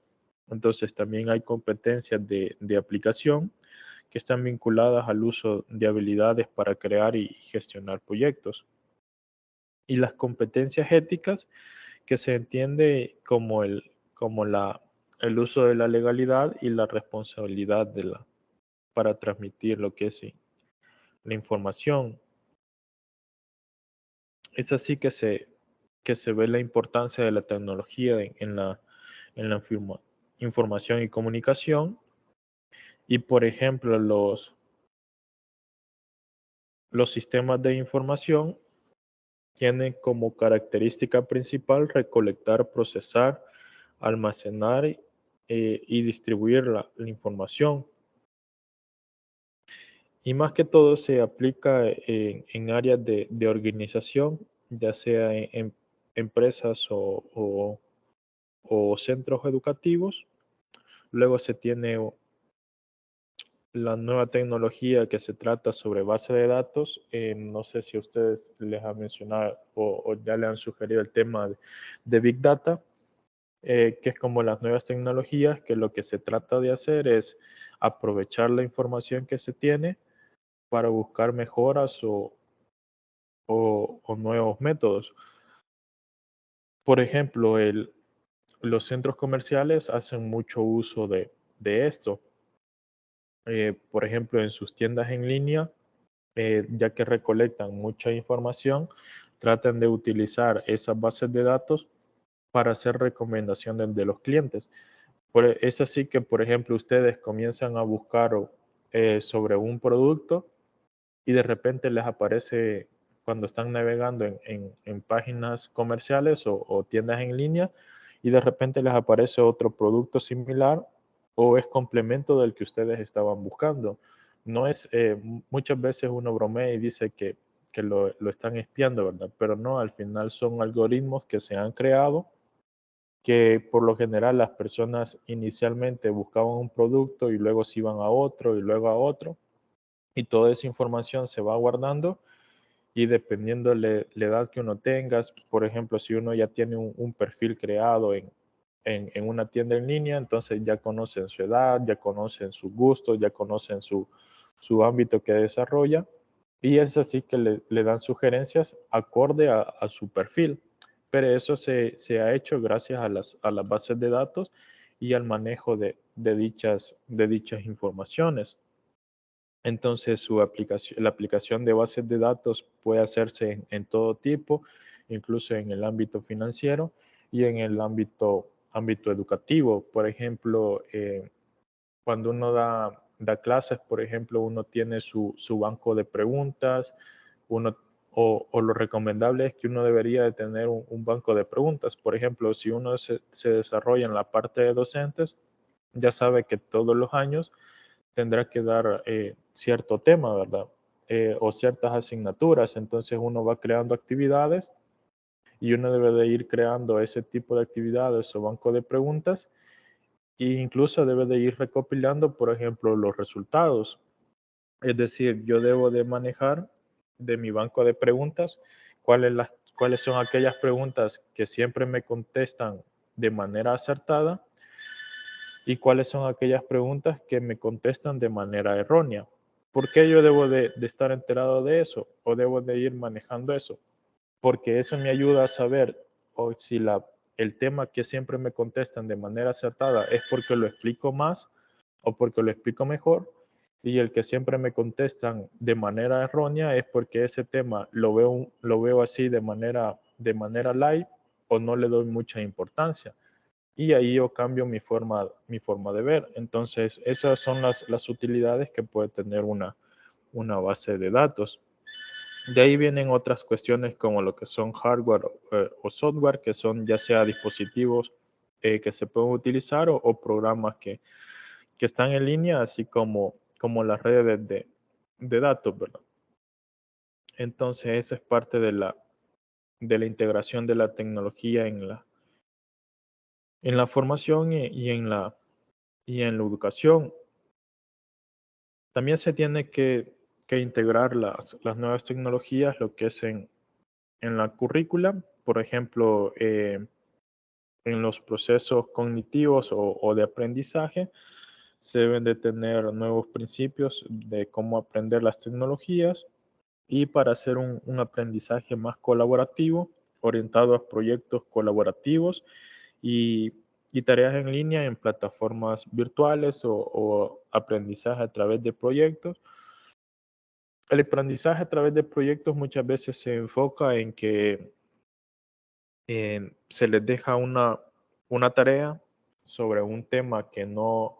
Entonces también hay competencias de aplicación que están vinculadas al uso de habilidades para crear y gestionar proyectos. Y las competencias éticas, que se entiende como el uso de la legalidad y la responsabilidad para transmitir lo que es la información. Es así que se ve la importancia de la tecnología en la información y comunicación. Y por ejemplo, los sistemas de información tienen como característica principal recolectar, procesar, almacenar y distribuir la información. Y más que todo se aplica en áreas de organización, ya sea en empresas o centros educativos. Luego se tiene la nueva tecnología que se trata sobre base de datos. No sé si a ustedes les han mencionado o ya le han sugerido el tema de Big Data, que es como las nuevas tecnologías, que lo que se trata de hacer es aprovechar la información que se tiene para buscar mejoras o nuevos métodos. Por ejemplo, los centros comerciales hacen mucho uso de esto. Por ejemplo, en sus tiendas en línea, ya que recolectan mucha información, tratan de utilizar esas bases de datos para hacer recomendaciones de los clientes. Es así que, por ejemplo, ustedes comienzan a buscar sobre un producto y de repente les aparece cuando están navegando en páginas comerciales o tiendas en línea y de repente les aparece otro producto similar o es complemento del que ustedes estaban buscando. No es, muchas veces uno bromea y dice que lo están espiando, ¿verdad? Pero no, al final son algoritmos que se han creado que por lo general las personas inicialmente buscaban un producto y luego se iban a otro y luego a otro y toda esa información se va guardando y dependiendo de la edad que uno tenga, por ejemplo, si uno ya tiene un perfil creado en una tienda en línea, entonces ya conocen su edad, ya conocen sus gustos, ya conocen su ámbito que desarrolla y es así que le dan sugerencias acorde a su perfil. Pero eso se ha hecho gracias a las bases de datos y al manejo de dichas informaciones. Entonces, la aplicación de bases de datos puede hacerse en todo tipo, incluso en el ámbito financiero y en el ámbito educativo. Por ejemplo, cuando uno da clases, por ejemplo, uno tiene su banco de preguntas, o lo recomendable es que uno debería de tener un banco de preguntas. Por ejemplo, si uno se desarrolla en la parte de docentes, ya sabe que todos los años tendrá que dar cierto tema, ¿verdad? O ciertas asignaturas. Entonces uno va creando actividades y uno debe de ir creando ese tipo de actividades o banco de preguntas e incluso debe de ir recopilando, por ejemplo, los resultados. Es decir, yo debo de manejar de mi banco de preguntas cuáles son aquellas preguntas que siempre me contestan de manera acertada y cuáles son aquellas preguntas que me contestan de manera errónea. ¿Por qué yo debo de estar enterado de eso o debo de ir manejando eso? Porque eso me ayuda a saber si el tema que siempre me contestan de manera acertada es porque lo explico más o porque lo explico mejor y el que siempre me contestan de manera errónea es porque ese tema lo veo así de manera light o no le doy mucha importancia. Y ahí yo cambio mi forma de ver. Entonces, esas son las utilidades que puede tener una base de datos. De ahí vienen otras cuestiones como lo que son hardware o software, que son ya sea dispositivos que se pueden utilizar o programas que están en línea, así como las redes de datos, ¿verdad? Entonces, esa es parte de la integración de la tecnología en la formación y en la educación. También se tiene que integrar las nuevas tecnologías, lo que es en la currícula, por ejemplo, en los procesos cognitivos o de aprendizaje, se deben de tener nuevos principios de cómo aprender las tecnologías y para hacer un aprendizaje más colaborativo, orientado a proyectos colaborativos y tareas en línea en plataformas virtuales o aprendizaje a través de proyectos. El aprendizaje a través de proyectos muchas veces se enfoca en que se les deja una tarea sobre un tema que no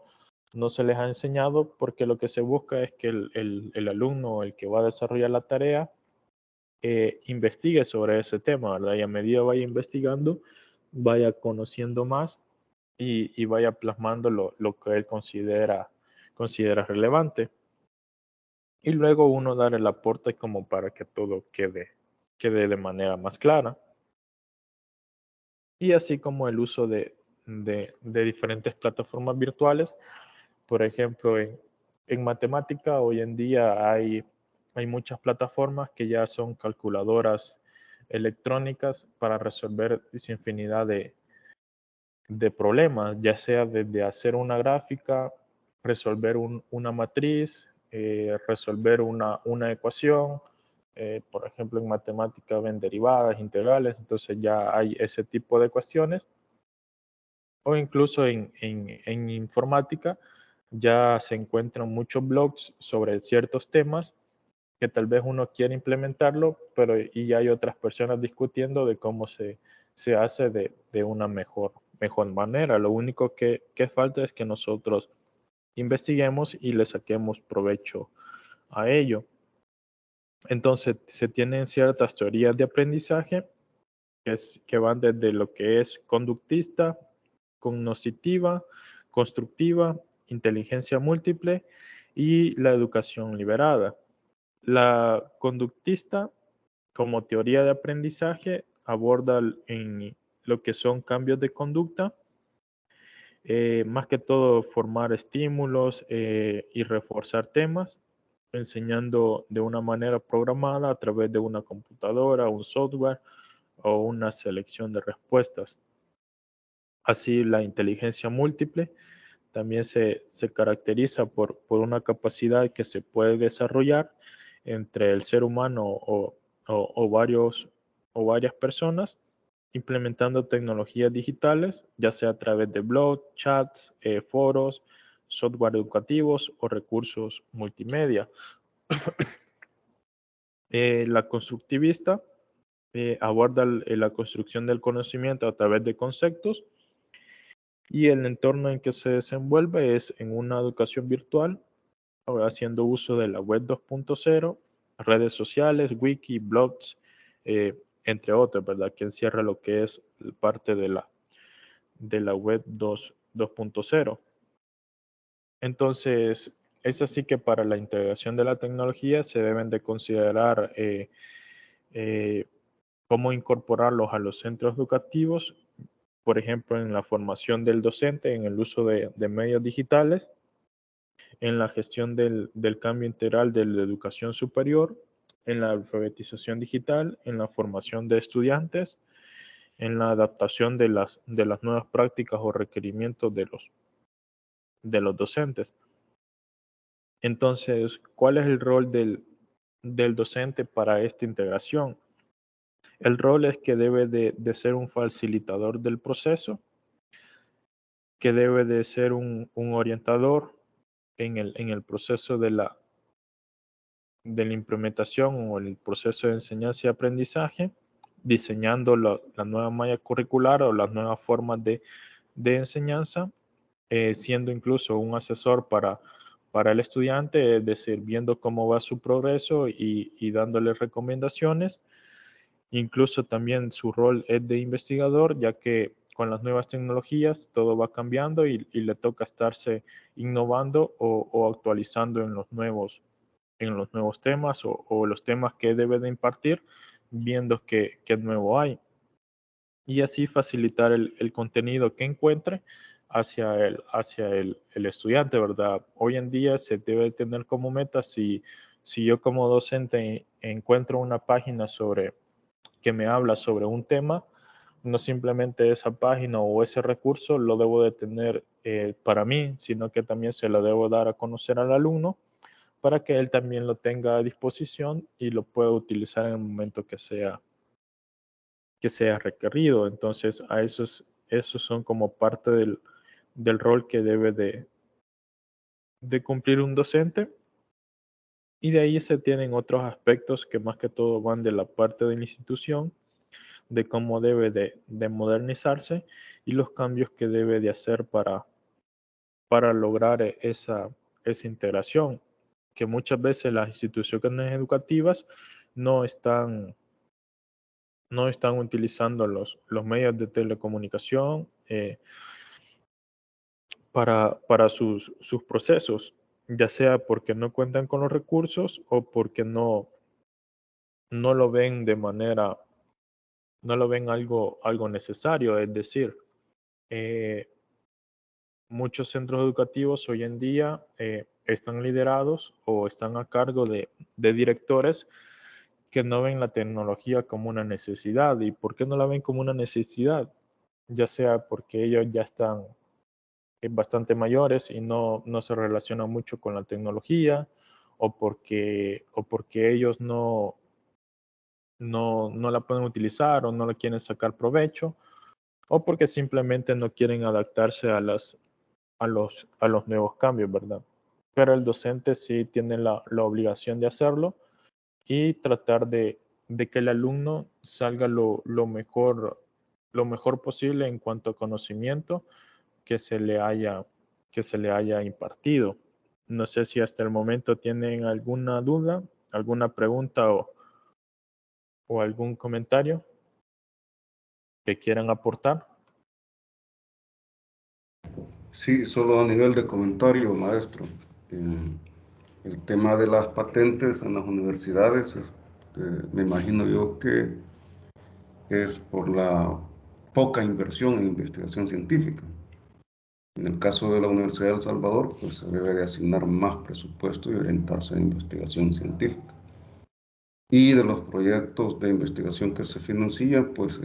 se les ha enseñado porque lo que se busca es que el alumno o el que va a desarrollar la tarea investigue sobre ese tema, ¿verdad? Y a medida vaya investigando, vaya conociendo más y vaya plasmando lo que él considera relevante. Y luego uno dar el aporte como para que todo quede de manera más clara. Y así como el uso de diferentes plataformas virtuales. Por ejemplo, en matemática hoy en día hay muchas plataformas que ya son calculadoras electrónicas para resolver infinidad de problemas, ya sea desde hacer una gráfica, resolver una matriz, resolver una ecuación. Por ejemplo, en matemática ven derivadas, integrales, entonces ya hay ese tipo de ecuaciones. O incluso en informática ya se encuentran muchos blogs sobre ciertos temas que tal vez uno quiere implementarlo, pero y hay otras personas discutiendo de cómo se hace de una mejor manera. Lo único que falta es que nosotros investiguemos y le saquemos provecho a ello. Entonces, se tienen ciertas teorías de aprendizaje que van desde lo que es conductista, cognoscitiva, constructiva, inteligencia múltiple y la educación liberada. La conductista, como teoría de aprendizaje, aborda en lo que son cambios de conducta, más que todo formar estímulos y reforzar temas, enseñando de una manera programada a través de una computadora, un software o una selección de respuestas. Así, la inteligencia múltiple también se caracteriza por una capacidad que se puede desarrollar entre el ser humano o varias personas, implementando tecnologías digitales, ya sea a través de blogs, chats, foros, software educativos o recursos multimedia. La constructivista aborda la construcción del conocimiento a través de conceptos y el entorno en que se desenvuelve es en una educación virtual, haciendo uso de la web 2.0, redes sociales, wiki, blogs, entre otros, ¿verdad? Que encierra lo que es parte de la web 2.0. Entonces, es así que para la integración de la tecnología se deben de considerar cómo incorporarlos a los centros educativos, por ejemplo, en la formación del docente, en el uso de medios digitales, en la gestión del cambio integral de la educación superior, en la alfabetización digital, en la formación de estudiantes, en la adaptación de las nuevas prácticas o requerimientos de los docentes. Entonces, ¿cuál es el rol del docente para esta integración? El rol es que debe de ser un facilitador del proceso, que debe de ser un orientador en el proceso de la implementación o el proceso de enseñanza y aprendizaje, diseñando la nueva malla curricular o las nuevas formas de enseñanza, siendo incluso un asesor para el estudiante, es decir, viendo cómo va su progreso y dándole recomendaciones. Incluso también su rol es de investigador, ya que con las nuevas tecnologías todo va cambiando y le toca estarse innovando o actualizando en los nuevos temas o los temas que debe de impartir, viendo qué nuevo hay. Y así facilitar el contenido que encuentre hacia el estudiante, ¿verdad? Hoy en día se debe tener como meta, si yo como docente encuentro una página que me habla sobre un tema, no simplemente esa página o ese recurso lo debo de tener para mí, sino que también se lo debo dar a conocer al alumno para que él también lo tenga a disposición y lo pueda utilizar en el momento que sea requerido. Entonces, esos son como parte del rol que debe de cumplir un docente. Y de ahí se tienen otros aspectos que más que todo van de la parte de la institución, de cómo debe de modernizarse y los cambios que debe de hacer para lograr esa integración, que muchas veces las instituciones educativas no están utilizando los medios de telecomunicación para sus procesos, ya sea porque no cuentan con los recursos o porque no lo ven no lo ven algo necesario. Es decir, muchos centros educativos hoy en día están liderados o están a cargo de directores que no ven la tecnología como una necesidad. ¿Y por qué no la ven como una necesidad? Ya sea porque ellos ya están bastante mayores y no se relacionan mucho con la tecnología, o porque ellos no la pueden utilizar o no la quieren sacar provecho, o porque simplemente no quieren adaptarse a los nuevos cambios, ¿verdad? Pero el docente sí tiene la obligación de hacerlo y tratar de que el alumno salga lo mejor posible en cuanto a conocimiento que se le haya impartido. No sé si hasta el momento tienen alguna duda, alguna pregunta o algún comentario que quieran aportar. Sí, solo a nivel de comentario, maestro. El tema de las patentes en las universidades, me imagino yo que es por la poca inversión en investigación científica. En el caso de la Universidad de El Salvador, pues se debe de asignar más presupuesto y orientarse a investigación científica. Y de los proyectos de investigación que se financian, pues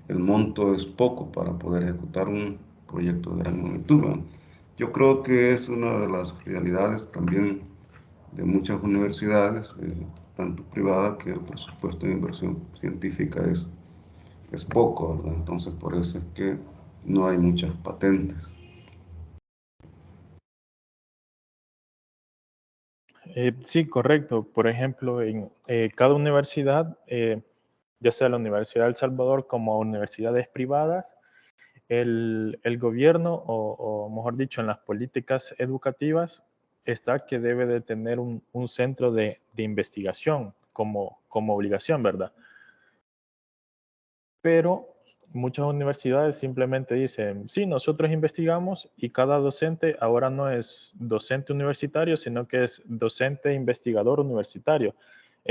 el monto es poco para poder ejecutar un proyecto de gran magnitud, ¿verdad? Yo creo que es una de las realidades también de muchas universidades, tanto privadas, que el presupuesto de inversión científica es poco, ¿verdad? Entonces, por eso es que no hay muchas patentes. Sí, correcto. Por ejemplo, en cada universidad, ya sea la Universidad de El Salvador como universidades privadas, el gobierno, o mejor dicho, en las políticas educativas, está que debe de tener un centro de investigación como obligación, ¿verdad? Pero muchas universidades simplemente dicen, sí, nosotros investigamos, y cada docente ahora no es docente universitario, sino que es docente investigador universitario.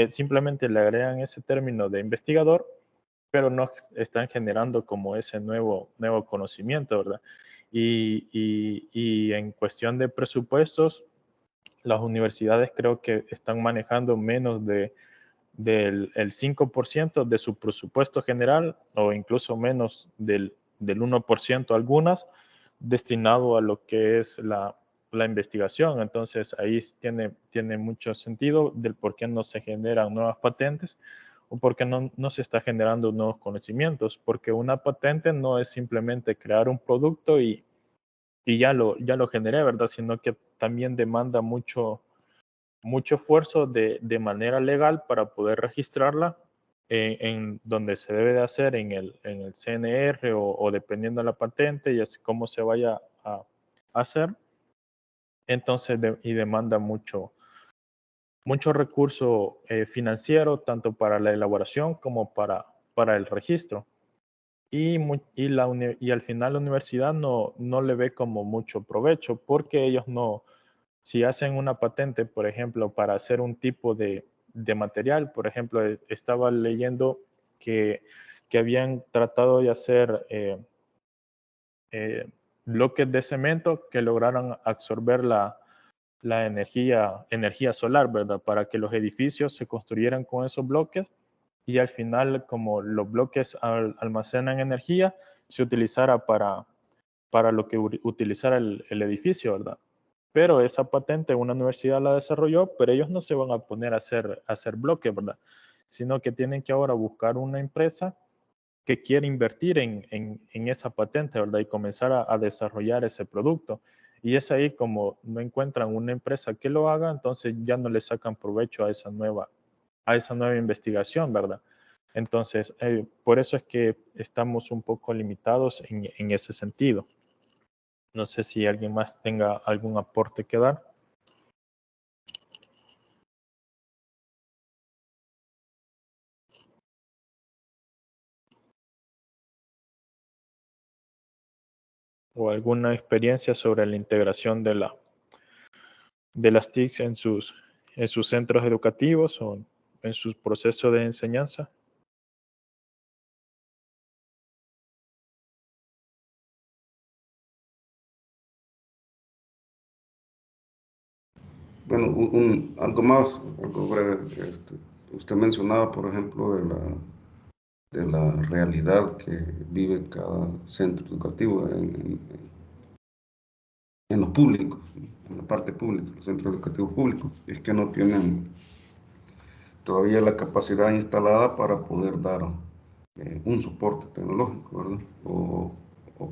Simplemente le agregan ese término de investigador, pero no están generando como ese nuevo conocimiento, ¿verdad? Y en cuestión de presupuestos, las universidades creo que están manejando menos del 5% de su presupuesto general, o incluso menos del 1% algunas, destinado a lo que es la investigación. Entonces ahí tiene mucho sentido del por qué no se generan nuevas patentes, o por qué no se está generando nuevos conocimientos, porque una patente no es simplemente crear un producto y ya lo generé, ¿verdad? Sino que también demanda mucho esfuerzo de manera legal para poder registrarla en donde se debe de hacer en el CNR, o dependiendo de la patente y así cómo se vaya a hacer. Entonces, y demanda mucho recurso financiero, tanto para la elaboración como para el registro. Y al final la universidad no le ve como mucho provecho, porque ellos no, si hacen una patente, por ejemplo, para hacer un tipo de material, por ejemplo, estaba leyendo que habían tratado de hacer bloques de cemento que lograran absorber la energía solar, ¿verdad? Para que los edificios se construyeran con esos bloques, y al final, como los bloques almacenan energía, se utilizara para lo que utilizara el edificio, ¿verdad? Pero esa patente una universidad la desarrolló, pero ellos no se van a poner a hacer bloques, ¿verdad? Sino que tienen que ahora buscar una empresa que quiere invertir en esa patente, ¿verdad? Y comenzar a desarrollar ese producto. Y es ahí como no encuentran una empresa que lo haga, entonces ya no le sacan provecho a esa nueva investigación, ¿verdad? Entonces, por eso es que estamos un poco limitados en ese sentido. No sé si alguien más tenga algún aporte que dar. o alguna experiencia sobre la integración de las TICs en sus centros educativos o en su proceso de enseñanza? Bueno, algo más, algo breve. Usted mencionaba, por ejemplo, de la realidad que vive cada centro educativo en los públicos, en la parte pública, los centros educativos públicos. Es que no tienen todavía la capacidad instalada para poder dar un soporte tecnológico, ¿verdad? O,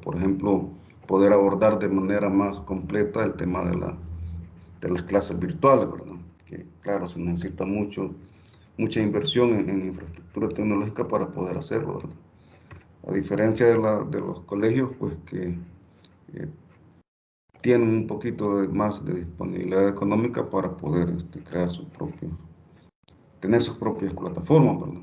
por ejemplo, poder abordar de manera más completa el tema de las clases virtuales, ¿verdad? Que claro, se necesita mucha inversión en infraestructura tecnológica para poder hacerlo, ¿verdad? A diferencia de los colegios, pues que tienen un poquito más de disponibilidad económica para poder crear tener sus propias plataformas, ¿verdad?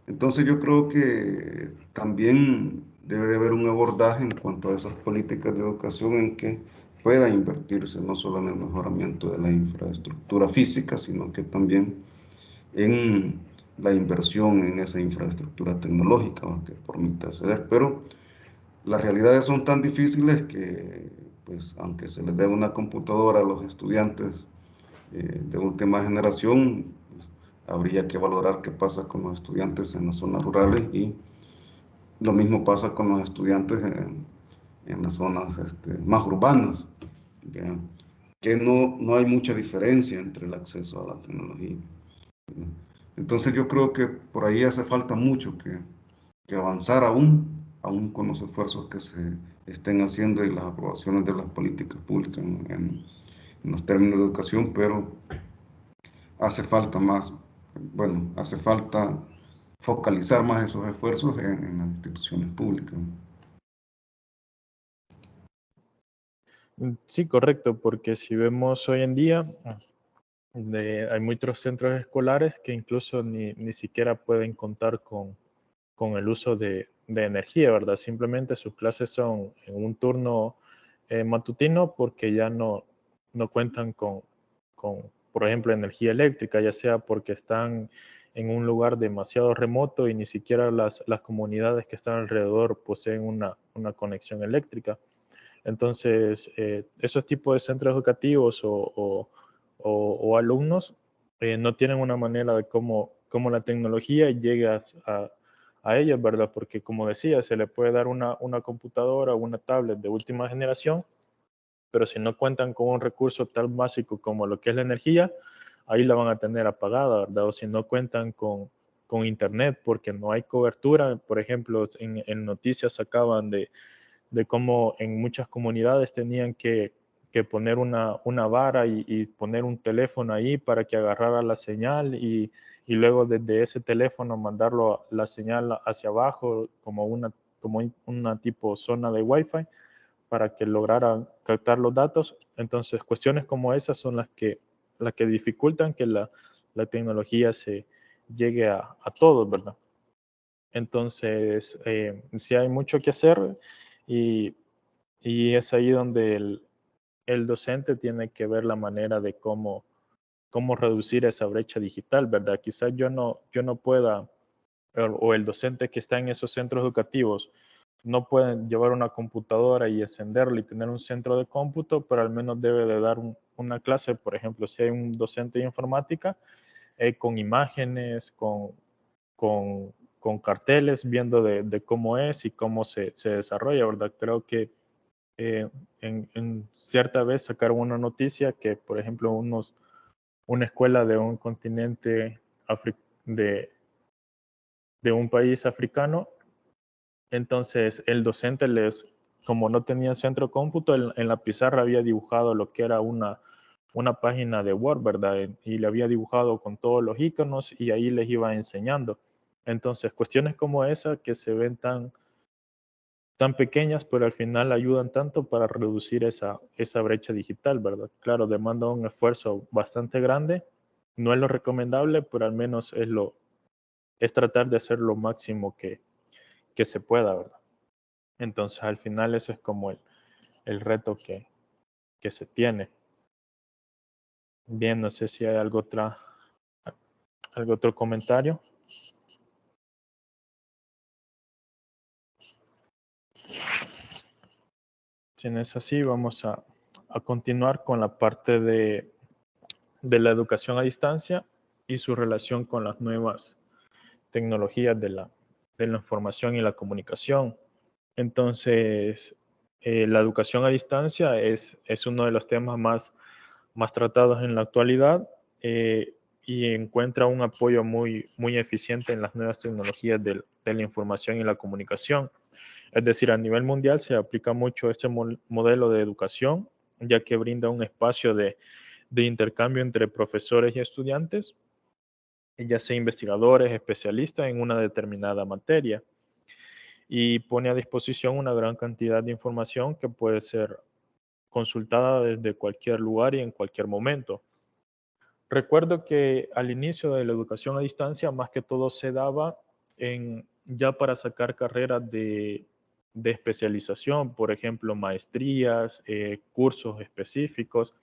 Entonces yo creo que también debe de haber un abordaje en cuanto a esas políticas de educación en que pueda invertirse no solo en el mejoramiento de la infraestructura física, sino que también en la inversión en esa infraestructura tecnológica, ¿no?, que permita acceder. Pero las realidades son tan difíciles que, pues, aunque se les dé una computadora a los estudiantes de última generación, pues, habría que valorar qué pasa con los estudiantes en las zonas rurales, y lo mismo pasa con los estudiantes en las zonas más urbanas, que no hay mucha diferencia entre el acceso a la tecnología. Entonces yo creo que por ahí hace falta mucho que avanzar aún con los esfuerzos que se estén haciendo y las aprobaciones de las políticas públicas en los términos de educación, pero hace falta más, bueno, hace falta focalizar más esos esfuerzos en las instituciones públicas. Sí, correcto, porque si vemos hoy en día, hay muchos centros escolares que incluso ni siquiera pueden contar con el uso de energía, ¿verdad? Simplemente sus clases son en un turno matutino porque ya no cuentan con, por ejemplo, energía eléctrica, ya sea porque están en un lugar demasiado remoto y ni siquiera las comunidades que están alrededor poseen una conexión eléctrica. Entonces, esos tipos de centros educativos o alumnos no tienen una manera de cómo la tecnología llegue a ellos, ¿verdad? Porque como decía, se le puede dar una computadora o una tablet de última generación, pero si no cuentan con un recurso tan básico como lo que es la energía, ahí la van a tener apagada, ¿verdad? O si no cuentan con internet porque no hay cobertura. Por ejemplo, en noticias acaban de cómo en muchas comunidades tenían que poner una vara y poner un teléfono ahí para que agarrara la señal y luego desde ese teléfono mandarlo la señal hacia abajo como una tipo zona de Wi-Fi para que lograran captar los datos. Entonces, cuestiones como esas son las que dificultan que la tecnología se llegue a todos, ¿verdad? Entonces, sí hay mucho que hacer y es ahí donde el docente tiene que ver la manera de cómo reducir esa brecha digital, ¿verdad? Quizás yo no pueda, o el docente que está en esos centros educativos, no pueden llevar una computadora y encenderla y tener un centro de cómputo, pero al menos debe de dar una clase, por ejemplo, si hay un docente de informática, con imágenes, con carteles, viendo de cómo es y cómo se desarrolla, ¿verdad? Creo que en cierta vez sacaron una noticia que, por ejemplo, una escuela de un continente de un país africano, entonces el docente como no tenía centro cómputo, en la pizarra había dibujado lo que era una página de Word, ¿verdad? Y le había dibujado con todos los iconos y ahí les iba enseñando. Entonces, cuestiones como esa que se ven tan pequeñas, pero al final ayudan tanto para reducir esa brecha digital, ¿verdad? Claro, demanda un esfuerzo bastante grande, no es lo recomendable, pero al menos es tratar de hacer lo máximo que se pueda, ¿verdad? Entonces, al final eso es como el reto que se tiene. Bien, no sé si hay algún otro comentario. Si no es así, vamos a continuar con la parte de la educación a distancia y su relación con las nuevas tecnologías de la información y la comunicación. Entonces, la educación a distancia es uno de los temas más tratados en la actualidad y encuentra un apoyo muy eficiente en las nuevas tecnologías de la información y la comunicación. Es decir, a nivel mundial se aplica mucho este modelo de educación, ya que brinda un espacio de intercambio entre profesores y estudiantes, ya sea investigadores, especialistas en una determinada materia, y pone a disposición una gran cantidad de información que puede ser consultada desde cualquier lugar y en cualquier momento. Recuerdo que al inicio de la educación a distancia, más que todo se daba ya para sacar carreras de especialización, por ejemplo, maestrías, cursos específicos,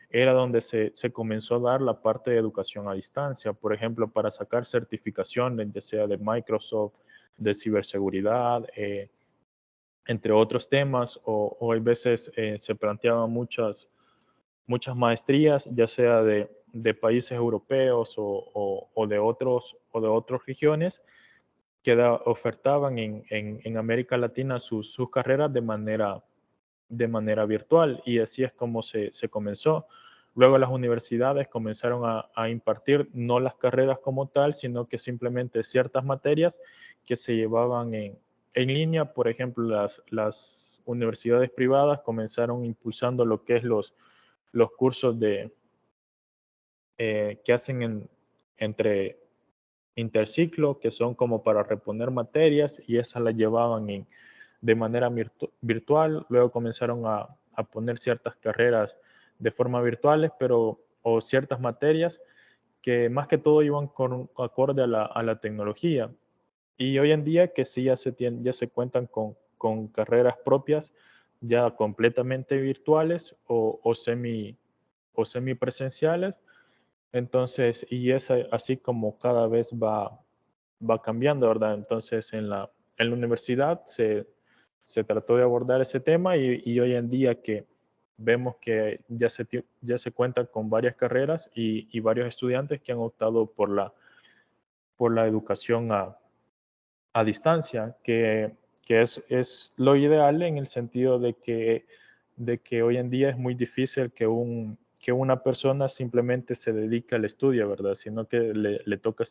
era donde se comenzó a dar la parte de educación a distancia, por ejemplo, para sacar certificaciones, ya sea de Microsoft, de ciberseguridad, entre otros temas, o hay veces se planteaban muchas maestrías, ya sea de países europeos o de otras regiones, que ofertaban en América Latina sus carreras de manera virtual, y así es como se comenzó. Luego las universidades comenzaron a impartir no las carreras como tal, sino que simplemente ciertas materias que se llevaban en línea. Por ejemplo, las universidades privadas comenzaron impulsando lo que es los cursos que hacen entre interciclo, que son como para reponer materias, y esas las llevaban de manera virtual. Luego comenzaron a poner ciertas carreras de forma virtuales, o ciertas materias que más que todo iban acorde a la tecnología. Y hoy en día que sí ya se cuentan con carreras propias ya completamente virtuales o semipresenciales. Entonces, y es así como cada vez va cambiando, ¿verdad? Entonces, en la universidad se trató de abordar ese tema, y hoy en día que vemos que ya se cuenta con varias carreras y varios estudiantes que han optado por la educación a distancia, que es lo ideal en el sentido de que hoy en día es muy difícil que una persona simplemente se dedique al estudio, ¿verdad? Sino que le toca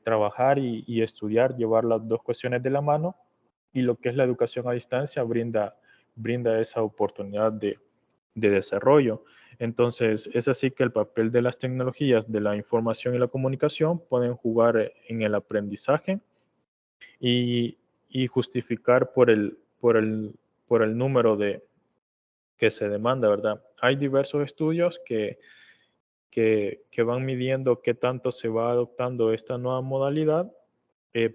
trabajar y estudiar, llevar las dos cuestiones de la mano, y lo que es la educación a distancia brinda esa oportunidad de desarrollo. Entonces, es así que el papel de las tecnologías de la información y la comunicación pueden jugar en el aprendizaje y justificar por el número que se demanda, ¿verdad? Hay diversos estudios que van midiendo qué tanto se va adoptando esta nueva modalidad.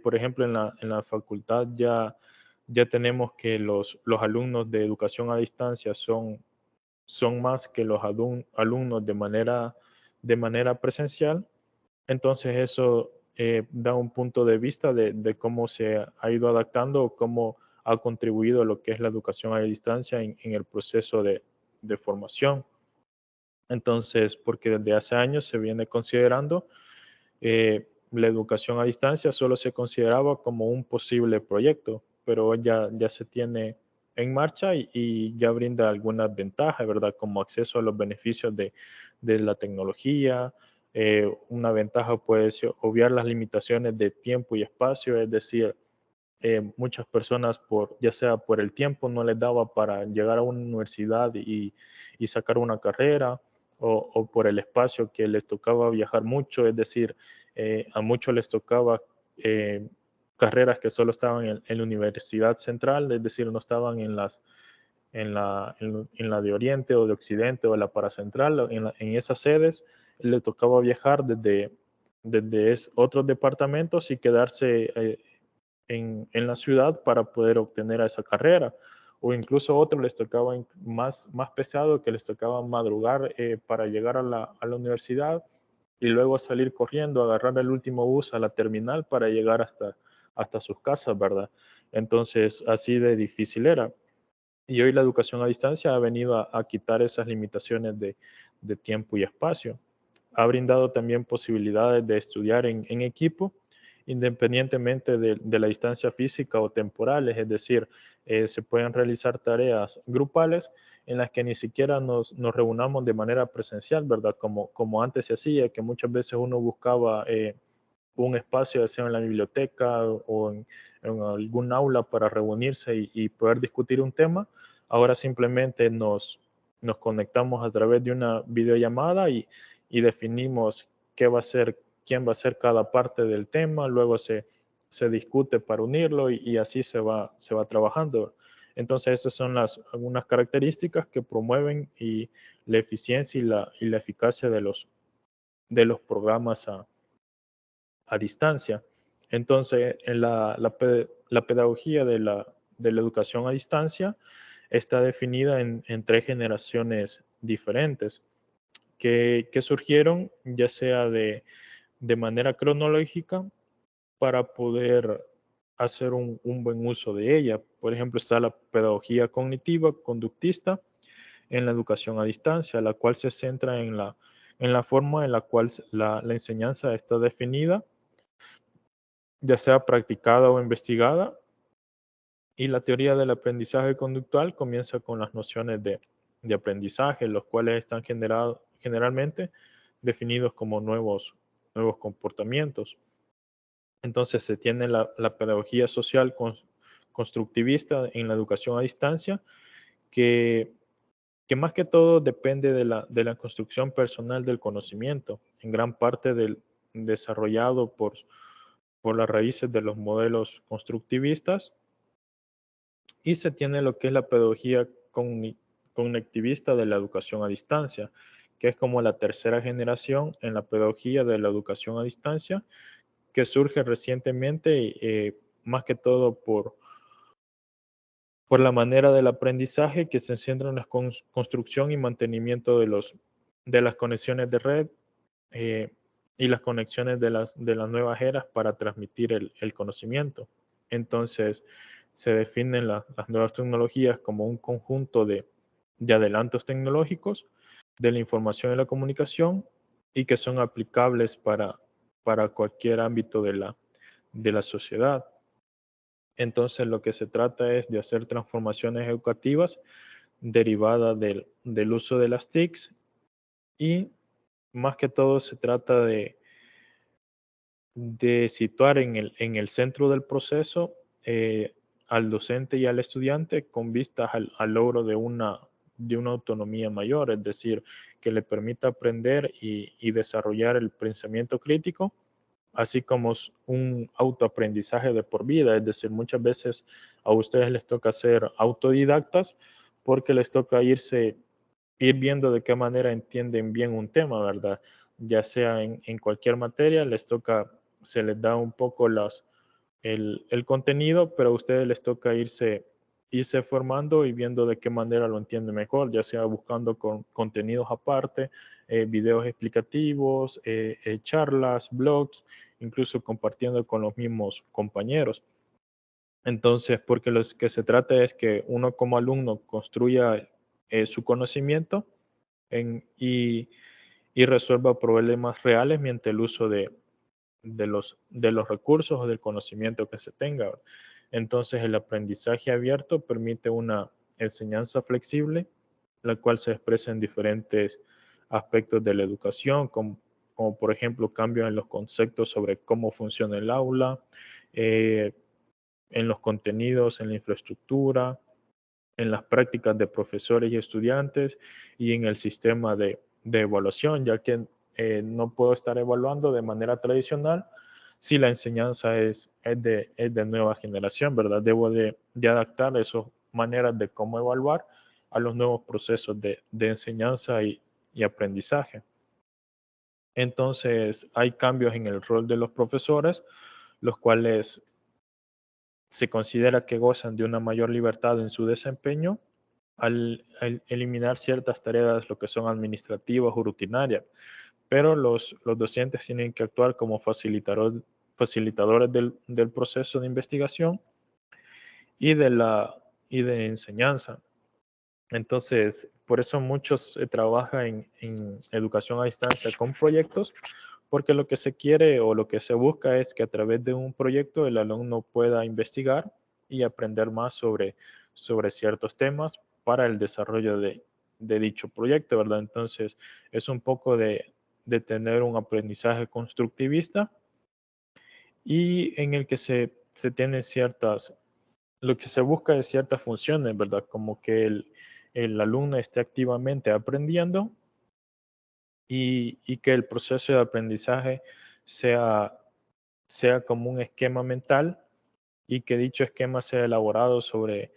Por ejemplo, en la facultad ya tenemos que los alumnos de educación a distancia son más que los alumnos de manera presencial. Entonces eso da un punto de vista de cómo se ha ido adaptando o cómo ha contribuido a lo que es la educación a distancia en el proceso de formación. Entonces, porque desde hace años se viene considerando la educación a distancia, solo se consideraba como un posible proyecto, pero ya se tiene en marcha y ya brinda algunas ventajas, ¿verdad? Como acceso a los beneficios de la tecnología. Una ventaja puede ser obviar las limitaciones de tiempo y espacio, es decir, muchas personas, ya sea por el tiempo, no les daba para llegar a una universidad y sacar una carrera, o por el espacio que les tocaba viajar mucho, es decir, a muchos les tocaba carreras que solo estaban en la Universidad Central, es decir, no estaban en la de Oriente o de Occidente o en la Paracentral, en esas sedes, le tocaba viajar desde otros departamentos y quedarse en la ciudad para poder obtener esa carrera, o incluso otros les tocaba más pesado, que les tocaba madrugar para llegar a la universidad y luego salir corriendo, agarrar el último bus a la terminal para llegar hasta sus casas, ¿verdad? Entonces, así de difícil era. Y hoy la educación a distancia ha venido a quitar esas limitaciones de tiempo y espacio. Ha brindado también posibilidades de estudiar en equipo, independientemente de la distancia física o temporal, es decir, se pueden realizar tareas grupales en las que ni siquiera nos reunamos de manera presencial, ¿verdad? Como antes se hacía, que muchas veces uno buscaba un espacio, ya sea en la biblioteca o en algún aula para reunirse y poder discutir un tema. Ahora simplemente nos conectamos a través de una videollamada y definimos qué va a ser, quién va a ser cada parte del tema, luego se discute para unirlo y así se va trabajando. Entonces, esas son algunas características que promueven la eficiencia y la eficacia de los programas a distancia. Entonces, en la pedagogía de la educación a distancia está definida en 3 generaciones diferentes que surgieron ya sea de manera cronológica para poder hacer un buen uso de ella. Por ejemplo, está la pedagogía cognitiva conductista en la educación a distancia, la cual se centra en la forma en la cual la enseñanza está definida, ya sea practicada o investigada, y la teoría del aprendizaje conductual comienza con las nociones de aprendizaje, los cuales están generalmente definidos como nuevos comportamientos. Entonces se tiene la pedagogía social constructivista en la educación a distancia, que más que todo depende de la construcción personal del conocimiento, en gran parte desarrollado por las raíces de los modelos constructivistas, y se tiene lo que es la pedagogía cognitivista de la educación a distancia, que es como la tercera generación en la pedagogía de la educación a distancia, que surge recientemente, más que todo por la manera del aprendizaje que se centra en la construcción y mantenimiento de las conexiones de red, y las conexiones de las nuevas eras para transmitir el conocimiento. Entonces, se definen las nuevas tecnologías como un conjunto de adelantos tecnológicos de la información y la comunicación y que son aplicables para cualquier ámbito de la sociedad. Entonces, lo que se trata es de hacer transformaciones educativas derivadas del uso de las TICs, y más que todo se trata de situar en el centro del proceso al docente y al estudiante con vistas al logro de una autonomía mayor, es decir, que le permita aprender y desarrollar el pensamiento crítico, así como un autoaprendizaje de por vida. Es decir, muchas veces a ustedes les toca ser autodidactas porque les toca ir viendo de qué manera entienden bien un tema, ¿verdad? Ya sea en cualquier materia, se les da un poco el contenido, pero a ustedes les toca irse formando y viendo de qué manera lo entienden mejor, ya sea buscando contenidos aparte, videos explicativos, charlas, blogs, incluso compartiendo con los mismos compañeros. Entonces, porque lo que se trata es que uno como alumno construya su conocimiento y resuelva problemas reales mediante el uso de los recursos o del conocimiento que se tenga. Entonces, el aprendizaje abierto permite una enseñanza flexible, la cual se expresa en diferentes aspectos de la educación, como por ejemplo cambios en los conceptos sobre cómo funciona el aula, en los contenidos, en la infraestructura, en las prácticas de profesores y estudiantes y en el sistema de evaluación, ya que no puedo estar evaluando de manera tradicional si la enseñanza es de nueva generación, ¿verdad? Debo de adaptar esas maneras de cómo evaluar a los nuevos procesos de enseñanza y aprendizaje. Entonces, hay cambios en el rol de los profesores, los cuales se considera que gozan de una mayor libertad en su desempeño al eliminar ciertas tareas, lo que son administrativas o rutinarias. Pero los docentes tienen que actuar como facilitadores del proceso de investigación y de enseñanza. Entonces, por eso muchos trabajan en educación a distancia con proyectos, porque lo que se quiere o lo que se busca es que a través de un proyecto el alumno pueda investigar y aprender más sobre ciertos temas para el desarrollo de dicho proyecto, ¿verdad? Entonces, es un poco de tener un aprendizaje constructivista y en el que se tiene lo que se busca es ciertas funciones, ¿verdad? Como que el alumno esté activamente aprendiendo y que el proceso de aprendizaje sea como un esquema mental y que dicho esquema sea elaborado sobre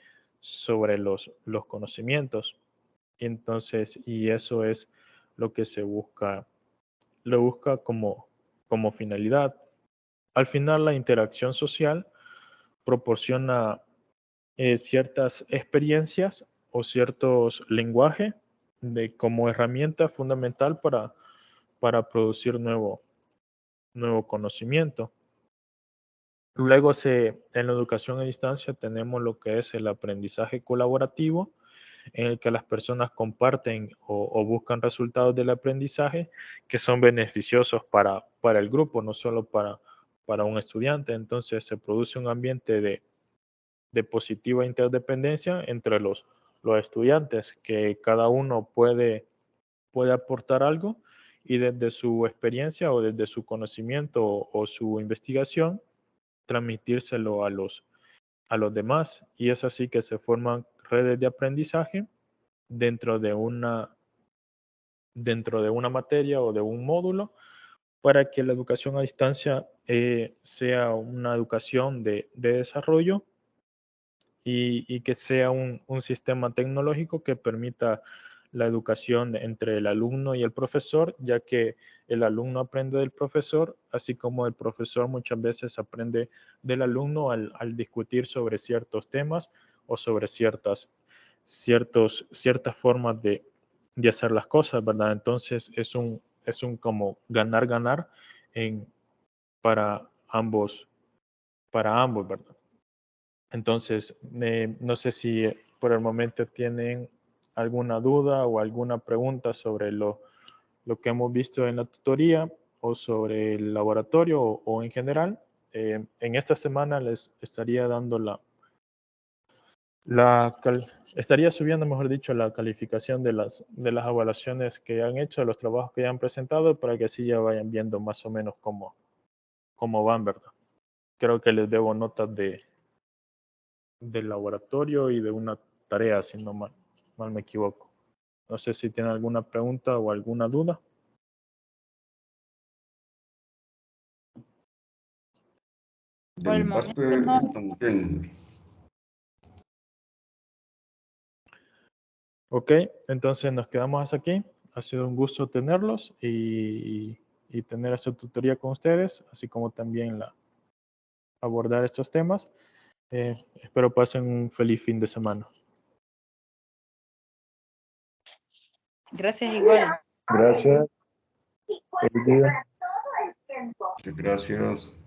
los conocimientos. Entonces, y eso es lo que se busca, lo busca como finalidad. Al final, la interacción social proporciona ciertas experiencias o ciertos lenguajes como herramienta fundamental para producir nuevo conocimiento. Luego en la educación a distancia tenemos lo que es el aprendizaje colaborativo, en el que las personas comparten o buscan resultados del aprendizaje que son beneficiosos para el grupo, no solo para un estudiante. Entonces se produce un ambiente de positiva interdependencia entre los estudiantes, que cada uno puede aportar algo y desde su experiencia o desde su conocimiento o su investigación transmitírselo a los demás. Y es así que se forman redes de aprendizaje dentro de una materia o de un módulo para que la educación a distancia sea una educación de desarrollo y que sea un sistema tecnológico que permita la educación entre el alumno y el profesor, ya que el alumno aprende del profesor, así como el profesor muchas veces aprende del alumno al discutir sobre ciertos temas o sobre ciertas formas de hacer las cosas, ¿verdad? Entonces es un como ganar-ganar para ambos, ¿verdad? Entonces, no sé si por el momento tienen alguna duda o alguna pregunta sobre lo que hemos visto en la tutoría o sobre el laboratorio o en general. En esta semana les estaría dando estaría subiendo, mejor dicho, la calificación de las evaluaciones que han hecho, de los trabajos que ya han presentado, para que así ya vayan viendo más o menos cómo van, ¿verdad? Creo que les debo notas del laboratorio y de una tarea, si no mal me equivoco. No sé si tienen alguna pregunta o alguna duda. De mi parte, estamos bien. Ok, entonces nos quedamos hasta aquí. Ha sido un gusto tenerlos y tener esta tutoría con ustedes, así como también abordar estos temas. Espero pasen un feliz fin de semana. Gracias igual. Gracias. Feliz día. Muchas gracias.